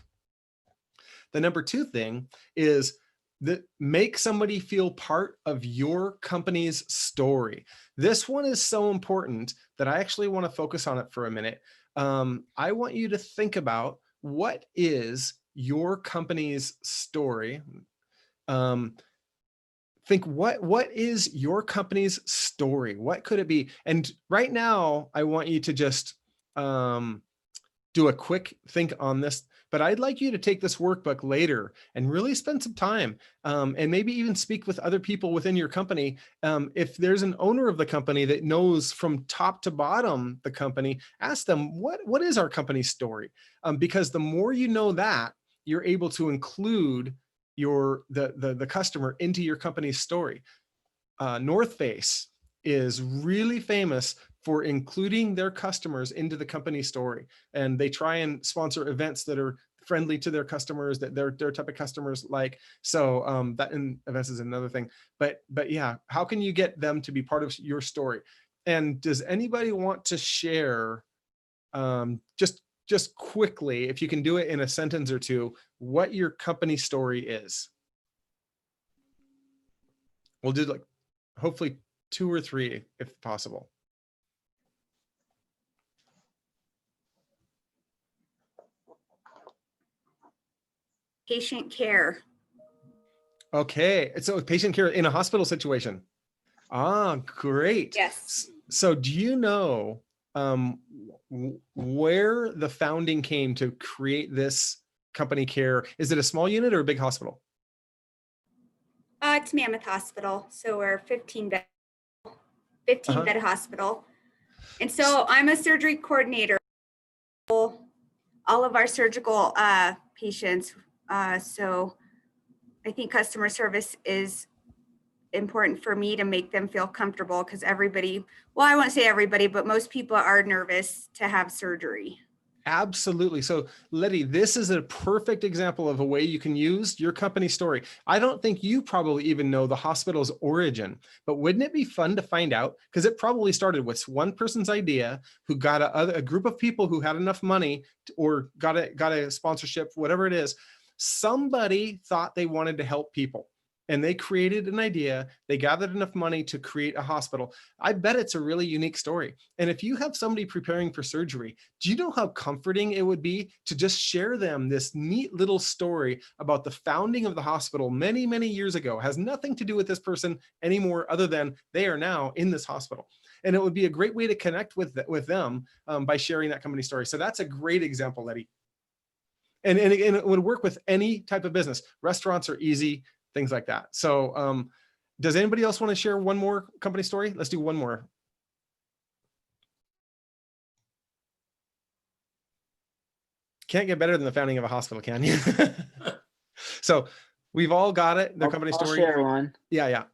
The number 2 thing is that make somebody feel part of your company's story. This one is so important that I actually want to focus on it for a minute. I want you to think about, what is your company's story? Think what is your company's story? What could it be? And right now, I want you to just do a quick think on this, but I'd like you to take this workbook later and really spend some time and maybe even speak with other people within your company. If there's an owner of the company that knows from top to bottom the company, ask them, what is our company's story? Because the more you know that, you're able to include the customer into your company's story. North Face is really famous for including their customers into the company story, and they try and sponsor events that are friendly to their customers, that their type of customers like. So that in events is another thing. But yeah, how can you get them to be part of your story? And does anybody want to share just quickly, if you can do it in a sentence or 2, what your company story is? We'll do like hopefully 2 or 3 if possible. Patient care. Okay, so patient care in a hospital situation. Ah, great. Yes. So do you know where the founding came to create this company care? Is it a small unit or a big hospital? It's Mammoth Hospital. So we're 15 bed hospital. And so I'm a surgery coordinator. All of our surgical patients. So I think customer service is important for me to make them feel comfortable, because everybody, well, I won't say everybody, but most people are nervous to have surgery. Absolutely. So Letty, this is a perfect example of a way you can use your company story. I don't think you probably even know the hospital's origin, but wouldn't it be fun to find out? Because it probably started with one person's idea who got a group of people who had enough money or got a sponsorship, whatever it is. Somebody thought they wanted to help people, and they created an idea. They gathered enough money to create a hospital. I bet it's a really unique story. And if you have somebody preparing for surgery, do you know how comforting it would be to just share them this neat little story about the founding of the hospital many, many years ago? It has nothing to do with this person anymore, other than they are now in this hospital. And it would be a great way to connect with them by sharing that company story. So that's a great example, Letty. And it would work with any type of business. Restaurants are easy, things like that. So does anybody else want to share one more company story? Let's do one more. Can't get better than the founding of a hospital, can you? So we've all got it, the company story. I'll share one. Yeah.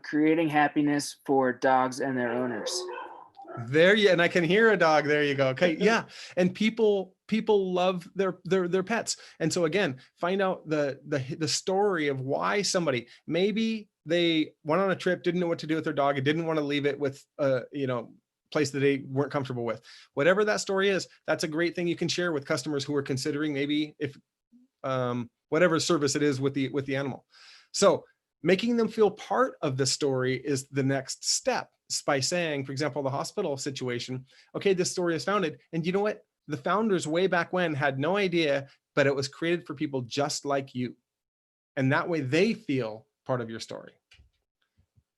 Creating happiness for dogs and their owners. There you, and I can hear a dog. There you go. Okay. Yeah. And people love their pets. And so again, find out the story of why somebody, maybe they went on a trip, didn't know what to do with their dog, and didn't want to leave it with place that they weren't comfortable with. Whatever that story is, that's a great thing you can share with customers who are considering maybe if whatever service it is with the animal. So making them feel part of the story is the next step, by saying, for example, the hospital situation, okay, this story is founded, and you know what? The founders way back when had no idea, but it was created for people just like you. And that way they feel part of your story.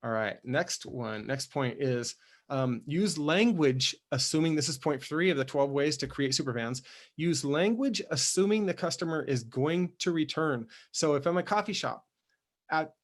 All right, next point is use language, assuming this is point 3 of the 12 ways to create superfans. Use language assuming the customer is going to return. So if I'm a coffee shop,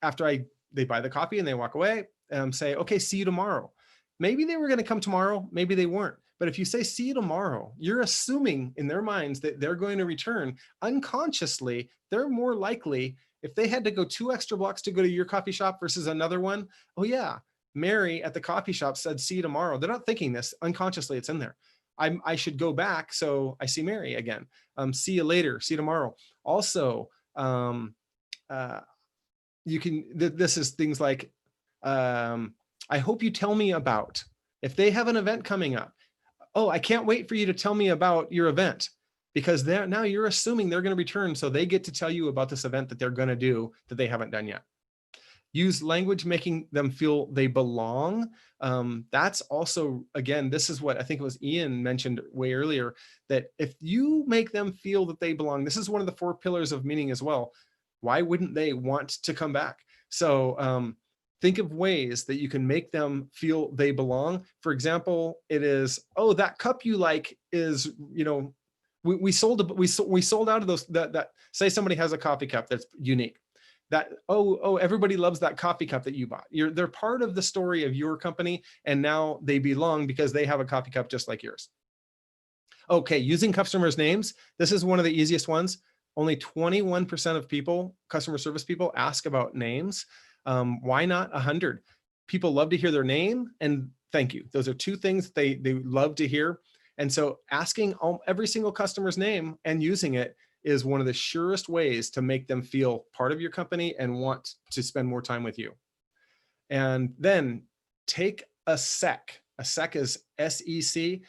after they buy the coffee and they walk away, say, okay, see you tomorrow. Maybe they were going to come tomorrow, maybe they weren't. But if you say, see you tomorrow, you're assuming in their minds that they're going to return. Unconsciously, they're more likely, if they had to go 2 extra blocks to go to your coffee shop versus another one, oh yeah, Mary at the coffee shop said, see you tomorrow. They're not thinking this unconsciously, it's in there. I should go back. So I see Mary again. See you later, see you tomorrow. Also, you can, this is things like, I hope you tell me about, if they have an event coming up. Oh, I can't wait for you to tell me about your event, because now you're assuming they're going to return. So they get to tell you about this event that they're going to do that they haven't done yet. Use language making them feel they belong. That's also, again, this is what I think it was Ian mentioned way earlier, that if you make them feel that they belong, this is one of the 4 pillars of meaning as well. Why wouldn't they want to come back? So think of ways that you can make them feel they belong. For example, it is, oh, that cup you like is, you know, we sold out of those, that say somebody has a coffee cup that's unique. That, oh, everybody loves that coffee cup that you bought. They're part of the story of your company, and now they belong because they have a coffee cup just like yours. Okay, using customers' names. This is one of the easiest ones. Only 21% of people, customer service people, ask about names. Why not 100? People love to hear their name and thank you. Those are 2 things they love to hear. And so asking every single customer's name and using it is one of the surest ways to make them feel part of your company and want to spend more time with you. And then take a sec. A sec is S-E-C.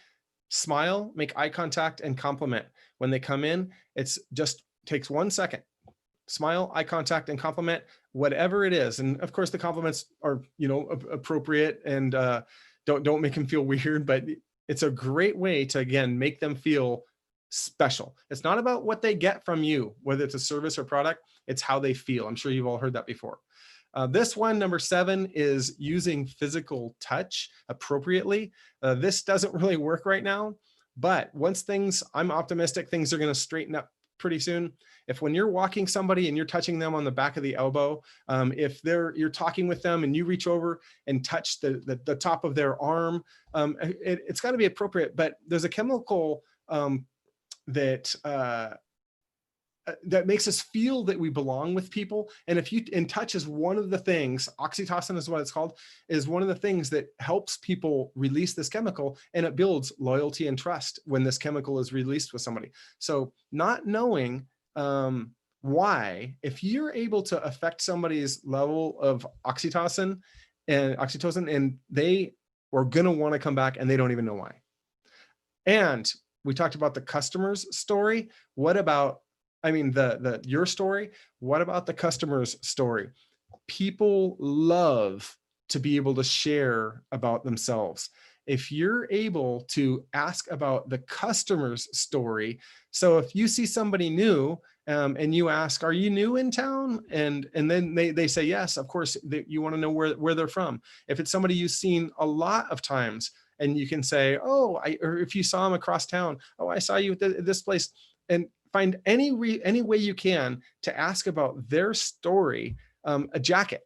Smile, make eye contact, and compliment. When they come in, it's just takes 1 second. Smile, eye contact, and compliment, whatever it is. And of course, the compliments are, you know, appropriate, and don't make them feel weird, but it's a great way to, again, make them feel special. It's not about what they get from you, whether it's a service or product, it's how they feel. I'm sure you've all heard that before. This one, number 7, is using physical touch appropriately. This doesn't really work right now, but once I'm optimistic, things are going to straighten up pretty soon. If when you're walking somebody and you're touching them on the back of the elbow, if you're talking with them and you reach over and touch the top of their arm, it's got to be appropriate. But there's a chemical that makes us feel that we belong with people. And touch is one of the things, oxytocin is what it's called, is one of the things that helps people release this chemical, and it builds loyalty and trust when this chemical is released with somebody. So not knowing why, if you're able to affect somebody's level of oxytocin, and they are gonna wanna come back and they don't even know why. And we talked about the customer's story. What about, your story? What about the customer's story? People love to be able to share about themselves. If you're able to ask about the customer's story, so if you see somebody new and you ask, are you new in town? And then they say, yes, of course, you want to know where they're from. If it's somebody you've seen a lot of times, and you can say, or if you saw them across town, oh, I saw you at this place, and find any way you can to ask about their story. A jacket,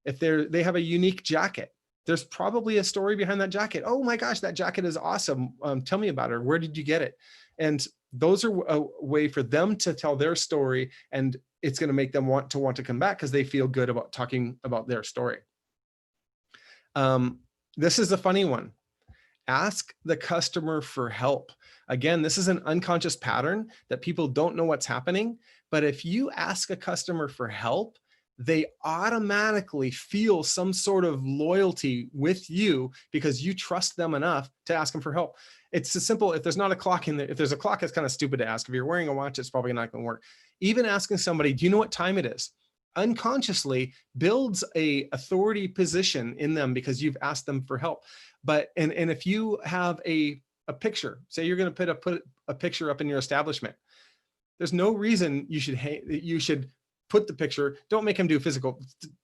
if they have a unique jacket, there's probably a story behind that jacket. Oh my gosh, that jacket is awesome. Tell me about it. Where did you get it? And those are a way for them to tell their story, and it's going to make them want to come back because they feel good about talking about their story. This is a funny one. Ask the customer for help. Again, this is an unconscious pattern that people don't know what's happening. But if you ask a customer for help, they automatically feel some sort of loyalty with you because you trust them enough to ask them for help. It's as simple, if there's not a clock in there, if there's a clock, it's kind of stupid to ask. If you're wearing a watch, it's probably not going to work. Even asking somebody, do you know what time it is? Unconsciously builds a authority position in them because you've asked them for help. But and if you have a picture, say you're going to put a picture up in your establishment, there's no reason you should put the picture. Don't make them do physical,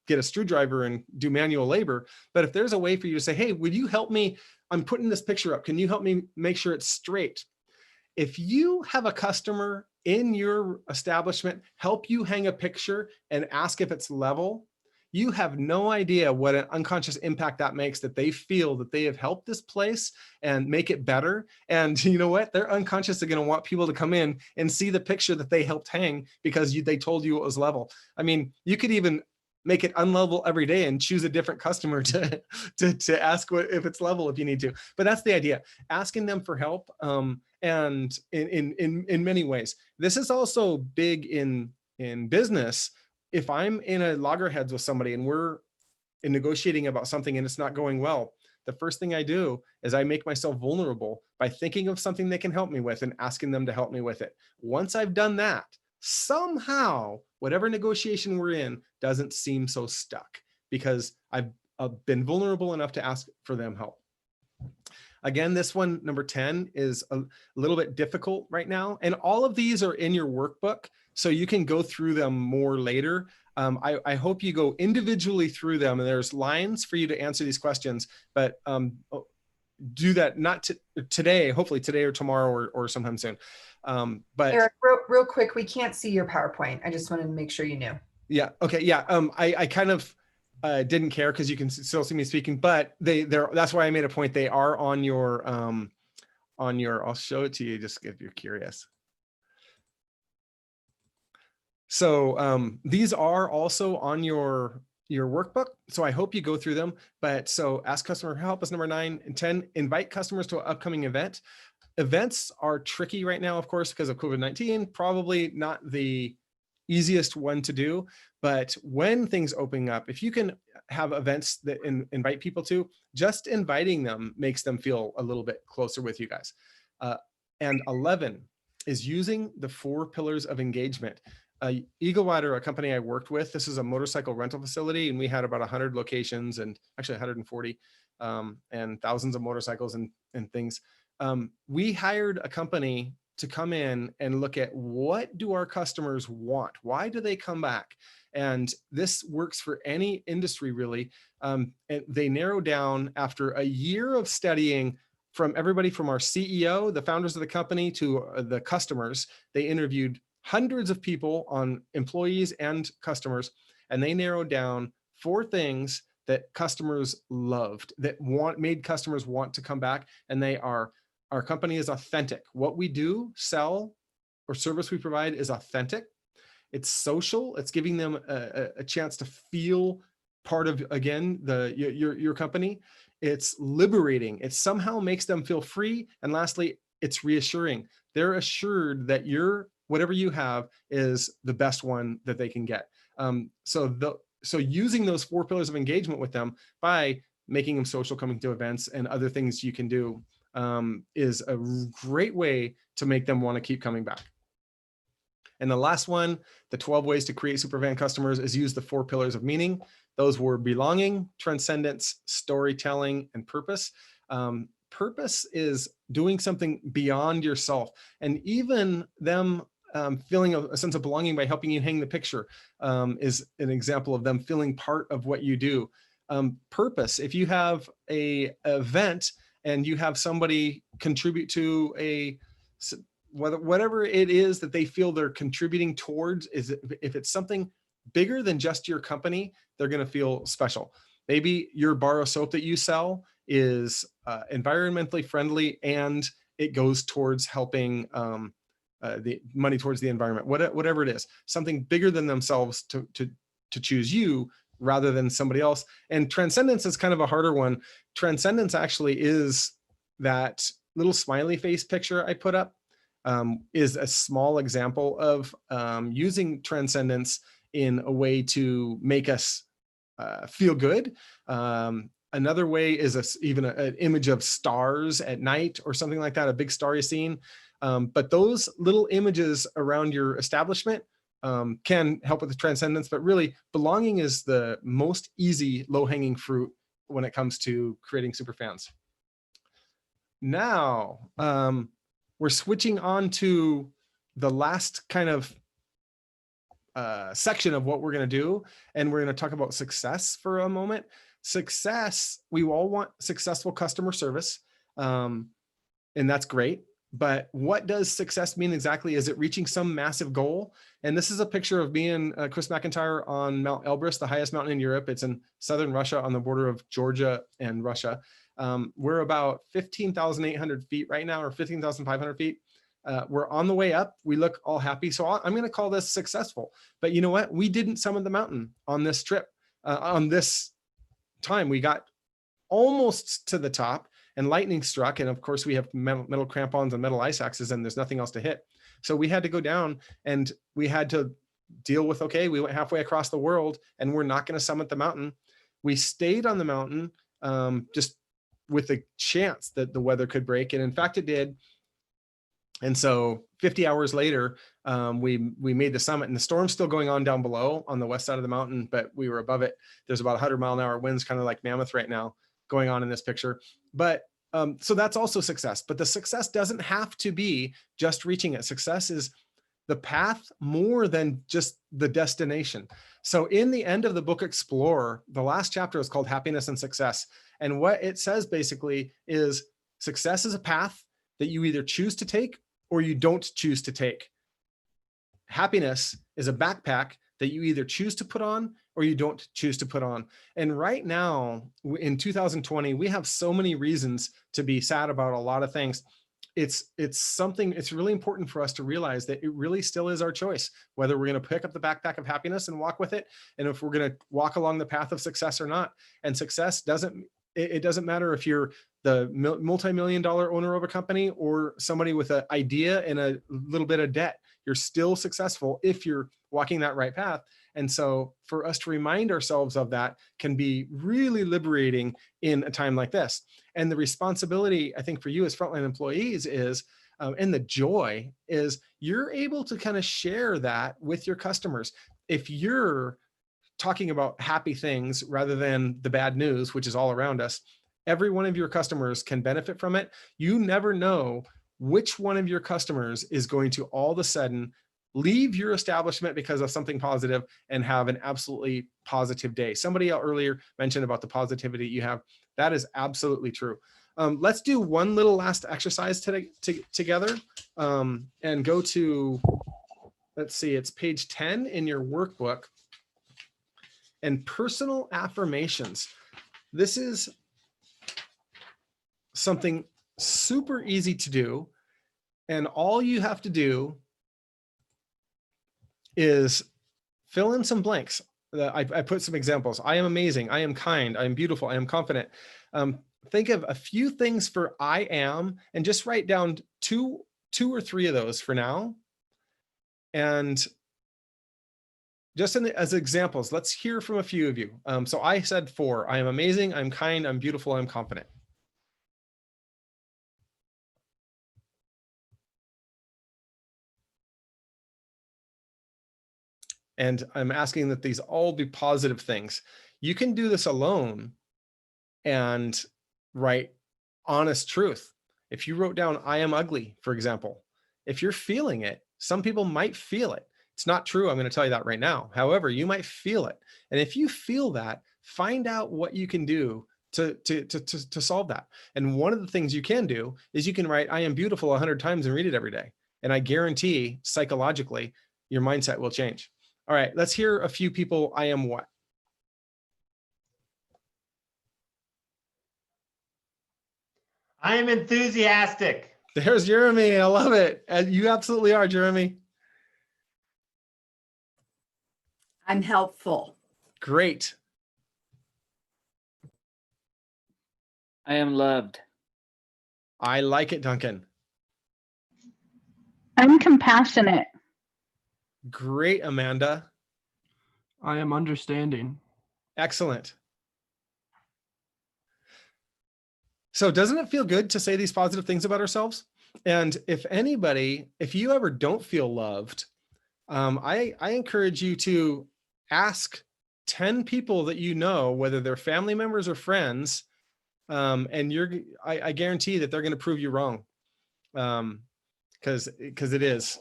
get a screwdriver and do manual labor. But if there's a way for you to say, hey, would you help me? I'm putting this picture up. Can you help me make sure it's straight? If you have a customer in your establishment help you hang a picture and ask if it's level, you have no idea what an unconscious impact that makes, that they feel that they have helped this place and make it better. And you know what? They're unconsciously going to want people to come in and see the picture that they helped hang because they told you it was level. I mean, you could even make it unlevel every day and choose a different customer to ask if it's level if you need to. But that's the idea, asking them for help. And in many ways, this is also big in business. If I'm in a loggerheads with somebody and we're negotiating about something and it's not going well, the first thing I do is I make myself vulnerable by thinking of something they can help me with and asking them to help me with it. Once I've done that, somehow, whatever negotiation we're in doesn't seem so stuck because I've been vulnerable enough to ask for them help. Again, this one, number 10, is a little bit difficult right now. And all of these are in your workbook, so you can go through them more later. I hope you go individually through them, and there's lines for you to answer these questions, but do that not today, hopefully today or tomorrow or sometime soon. But Eric, real quick, we can't see your PowerPoint. I just wanted to make sure you knew. Yeah. Okay. Yeah. I kind of didn't care because you can still see me speaking, but that's why I made a point. They are on your I'll show it to you just if you're curious. So these are also on your workbook. So I hope you go through them. But so ask customer help is number 9, and 10, invite customers to an upcoming event. Events are tricky right now, of course, because of COVID-19, probably not the easiest one to do. But when things open up, if you can have events that invite people to, just inviting them makes them feel a little bit closer with you guys. And 11 is using the 4 pillars of engagement. Eagle Rider, a company I worked with, this is a motorcycle rental facility, and we had about 100 locations, and actually 140, and thousands of motorcycles and things. We hired a company to come in and look at what do our customers want? Why do they come back? And this works for any industry, really. And they narrowed down after a year of studying from everybody from our CEO, the founders of the company, to the customers. They interviewed hundreds of people on employees and customers, and they narrowed down 4 things that customers loved, that made customers want to come back. And they are: our company is authentic. What we do, sell, or service we provide is authentic. It's social. It's giving them a chance to feel part of, again, your company. It's liberating. It somehow makes them feel free. And lastly, it's reassuring. They're assured that whatever you have is the best one that they can get. So using those 4 pillars of engagement with them by making them social, coming to events, and other things you can do is a great way to make them want to keep coming back. And the last one, the 12 ways to create superfan customers, is use the 4 pillars of meaning. Those were belonging, transcendence, storytelling, and purpose. Purpose is doing something beyond yourself, and even them feeling a sense of belonging by helping you hang the picture is an example of them feeling part of what you do. Purpose, if you have an event and you have somebody contribute to whatever it is that they feel they're contributing towards, if it's something bigger than just your company, they're going to feel special. Maybe your bar of soap that you sell is environmentally friendly, and it goes towards helping the money towards the environment, whatever it is, something bigger than themselves to choose you rather than somebody else. And transcendence is kind of a harder one. Transcendence actually is that little smiley face picture I put up, is a small example of using transcendence in a way to make us feel good. Another way is even an image of stars at night or something like that, a big starry scene. But those little images around your establishment can help with the transcendence, but really belonging is the most easy low-hanging fruit when it comes to creating superfans. Now, we're switching on to the last kind of section of what we're going to do, and we're going to talk about success for a moment. Success, we all want successful customer service, and that's great. But what does success mean exactly? Is it reaching some massive goal? And this is a picture of me and Chris McIntyre on Mount Elbrus, the highest mountain in Europe. It's in southern Russia on the border of Georgia and Russia. We're about 15,800 feet right now, or 15,500 feet. We're on the way up. We look all happy. So I'm going to call this successful. But you know what? We didn't summit the mountain on this trip. on this time, we got almost to the top and lightning struck. And of course we have metal crampons and metal ice axes and there's nothing else to hit. So we had to go down and we had to deal with, okay, we went halfway across the world and we're not going to summit the mountain. We stayed on the mountain just with the chance that the weather could break. And in fact, it did. And so 50 hours later, we made the summit, and the storm's still going on down below on the west side of the mountain, but we were above it. There's about 100-mile-an-hour winds, kind of like Mammoth right now, going on in this picture. But so that's also success. But the success doesn't have to be just reaching it. Success is the path more than just the destination. So in the end of the book Explorer, the last chapter is called Happiness and Success. And what it says basically is success is a path that you either choose to take or you don't choose to take. Happiness is a backpack that you either choose to put on or you don't choose to put on. And right now in 2020, we have so many reasons to be sad about a lot of things. It's really important for us to realize that it really still is our choice, whether we're going to pick up the backpack of happiness and walk with it, and if we're going to walk along the path of success or not. And success doesn't matter if you're the multi-million-dollar owner of a company or somebody with an idea and a little bit of debt. You're still successful if you're walking that right path. And so for us to remind ourselves of that can be really liberating in a time like this. And the responsibility, I think, for you as frontline employees is, and the joy is, you're able to kind of share that with your customers. If you're talking about happy things rather than the bad news, which is all around us, every one of your customers can benefit from it. You never know which one of your customers is going to all of a sudden leave your establishment because of something positive and have an absolutely positive day. Somebody earlier mentioned about the positivity you have. That is absolutely true. Let's do one little last exercise together and go to, let's see, it's page 10 in your workbook. And personal affirmations. This is something super easy to do. And all you have to do is fill in some blanks. I put some examples. I am amazing. I am kind. I am beautiful. I am confident. Think of a few things for I am, and just write down two or three of those for now. And just as examples, let's hear from a few of you. So I said 4. I am amazing. I'm kind. I'm beautiful. I'm confident. And I'm asking that these all be positive things. You can do this alone and write honest truth. If you wrote down, I am ugly, for example, if you're feeling it, some people might feel it. It's not true. I'm going to tell you that right now. However, you might feel it. And if you feel that, find out what you can do to solve that. And one of the things you can do is you can write, I am beautiful 100 times and read it every day. And I guarantee psychologically, your mindset will change. All right, let's hear a few people. I am what? I am enthusiastic. There's Jeremy. I love it. You absolutely are, Jeremy. I'm helpful. Great. I am loved. I like it, Duncan. I'm compassionate. Great, Amanda. I am understanding. Excellent. So doesn't it feel good to say these positive things about ourselves? And if you ever don't feel loved, I encourage you to ask 10 people that you know, whether they're family members or friends, and I guarantee that they're going to prove you wrong, because it is,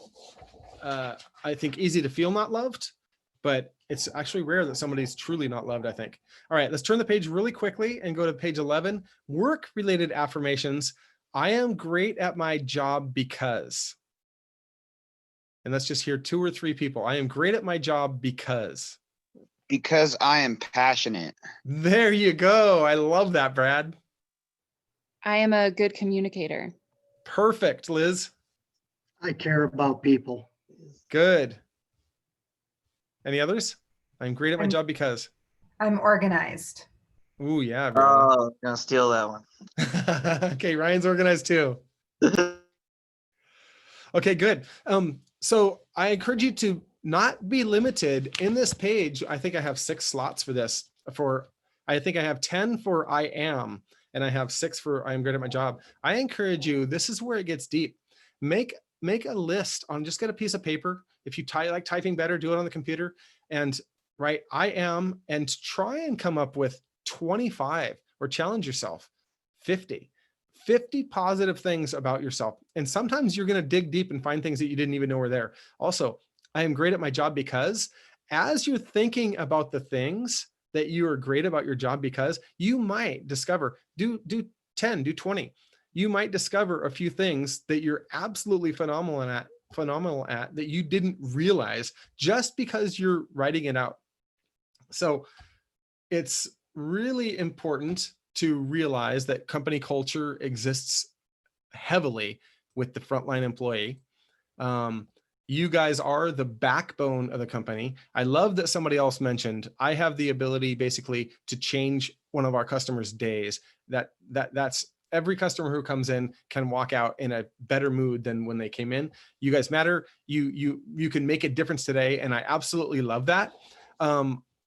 I think, easy to feel not loved, but it's actually rare that somebody's truly not loved, I think. All right, let's turn the page really quickly and go to page 11, work-related affirmations. I am great at my job because. And let's just hear 2 or 3 people. I am great at my job because. Because I am passionate. There you go. I love that, Brad. I am a good communicator. Perfect, Liz. I care about people. Good. Any others? I'm great at my job because. I'm organized. Ooh, yeah. Brianna. Oh, gonna steal that one. Okay, Ryan's organized too. Okay, good. So I encourage you to not be limited in this page. I think I have 6 slots for this. I think I have 10 for I am, and I have 6 for I am good at my job. I encourage you, this is where it gets deep. Make a list on, just get a piece of paper. If you like typing better, do it on the computer and write I am, and try and come up with 25, or challenge yourself, 50 positive things about yourself. And sometimes you're going to dig deep and find things that you didn't even know were there. Also, I am great at my job because, as you're thinking about the things that you are great about your job, because you might discover, do 10, do 20. You might discover a few things that you're absolutely phenomenal at that you didn't realize just because you're writing it out. So it's really important to realize that company culture exists heavily with the frontline employee. You guys are the backbone of the company. I love that somebody else mentioned, I have the ability basically to change one of our customers' days. That's every customer who comes in can walk out in a better mood than when they came in. You guys matter. You can make a difference today, and I absolutely love that.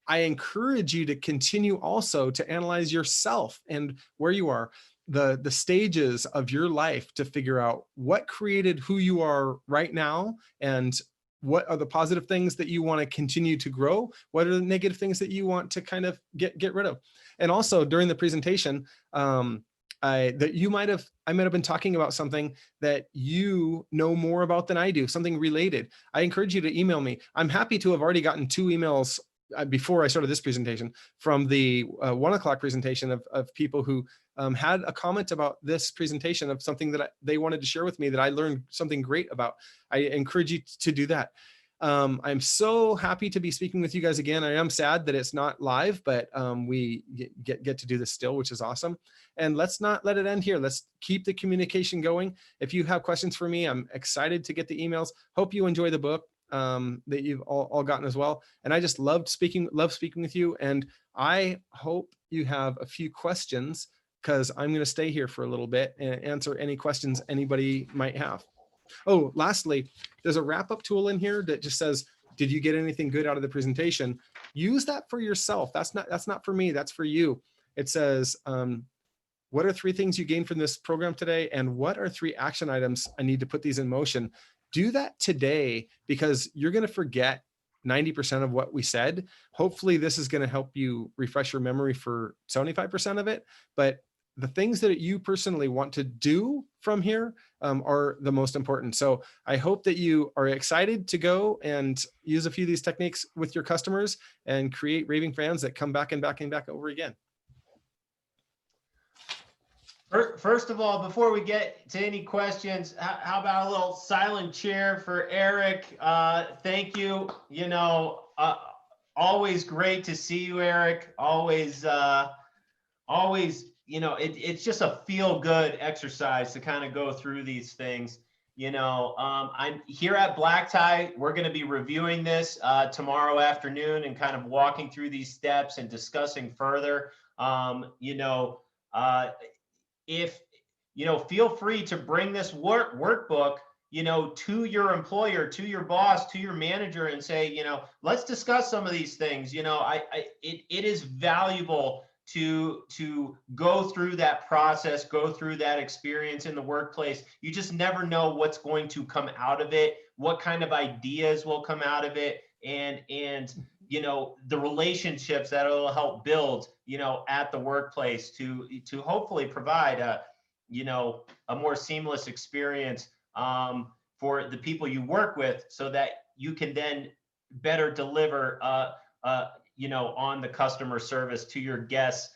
I encourage you to continue also to analyze yourself and where you are, the stages of your life, to figure out what created who you are right now, and what are the positive things that you want to continue to grow, what are the negative things that you want to kind of get rid of. And also during the presentation, I might have been talking about something that you know more about than I do, something related. I encourage you to email me. I'm happy to have already gotten 2 emails before I started this presentation from the 1 o'clock presentation of people who had a comment about this presentation of something that they wanted to share with me that I learned something great about. I encourage you to do that. I'm so happy to be speaking with you guys again. I am sad that it's not live, but we get to do this still, which is awesome. And let's not let it end here. Let's keep the communication going. If you have questions for me, I'm excited to get the emails. Hope you enjoy the book that you've all gotten as well. And I just love speaking with you. And I hope you have a few questions, because I'm going to stay here for a little bit and answer any questions anybody might have. Oh, lastly, there's a wrap-up tool in here that just says, did you get anything good out of the presentation? Use that for yourself. That's not for me, that's for you. It says, what are 3 things you gained from this program today? And what are 3 action items I need to put these in motion? Do that today, because you're going to forget 90% of what we said. Hopefully this is going to help you refresh your memory for 75% of it. But the things that you personally want to do from here are the most important. So I hope that you are excited to go and use a few of these techniques with your customers and create raving fans that come back and back and back over again. First of all, before we get to any questions, how about a little silent cheer for Erik? Thank you. You know, always great to see you, Erik. Always, you know, it's just a feel-good exercise to kind of go through these things. You know, I'm here at Black Tie. We're going to be reviewing this tomorrow afternoon and kind of walking through these steps and discussing further. You know, if, you know, feel free to bring this workbook, you know, to your employer, to your boss, to your manager, and say, you know, let's discuss some of these things. You know, it is valuable to go through that process, go through that experience in the workplace. You just never know what's going to come out of it, what kind of ideas will come out of it, and you know, the relationships that it'll help build, you know, at the workplace to hopefully provide a, you know, a more seamless experience for the people you work with, so that you can then better deliver, you know, on the customer service to your guests,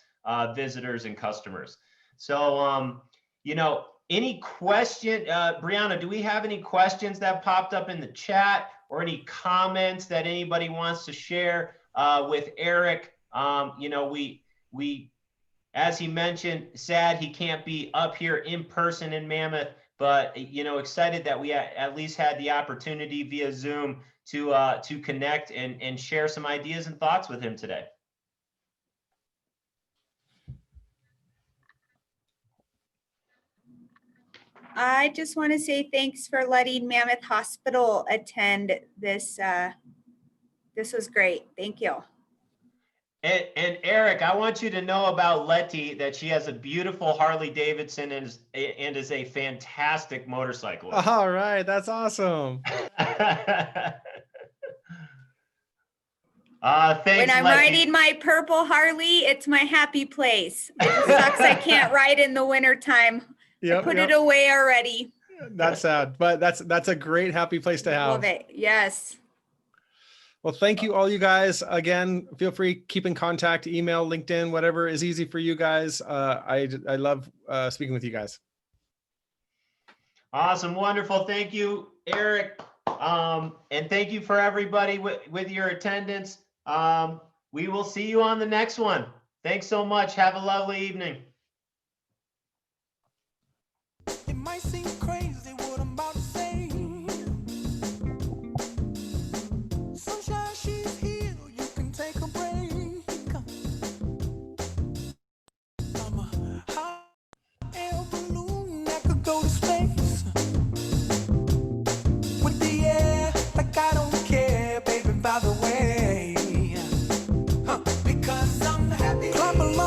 visitors, and customers. So, you know, any question, Brianna, do we have any questions that popped up in the chat, or any comments that anybody wants to share with Erik? You know, we, as he mentioned, sad he can't be up here in person in Mammoth, but, you know, excited that we at least had the opportunity via Zoom to connect and share some ideas and thoughts with him today. I just want to say thanks for letting Mammoth Hospital attend this. This was great. Thank you. And Eric, I want you to know about Letty, that she has a beautiful Harley Davidson and is a fantastic motorcyclist. All right, that's awesome. Thanks, When I'm Letty. riding my purple Harley, it's my happy place. It just sucks I can't ride in the wintertime. I put it away already. That's sad, but that's a great happy place to have. Love it. Yes. Well, thank you all you guys. Again, feel free, keep in contact, email, LinkedIn, whatever is easy for you guys. I love speaking with you guys. Awesome. Wonderful. Thank you, Eric. And thank you for everybody with your attendance. We will see you on the next one. Thanks so much. Have a lovely evening. It might seem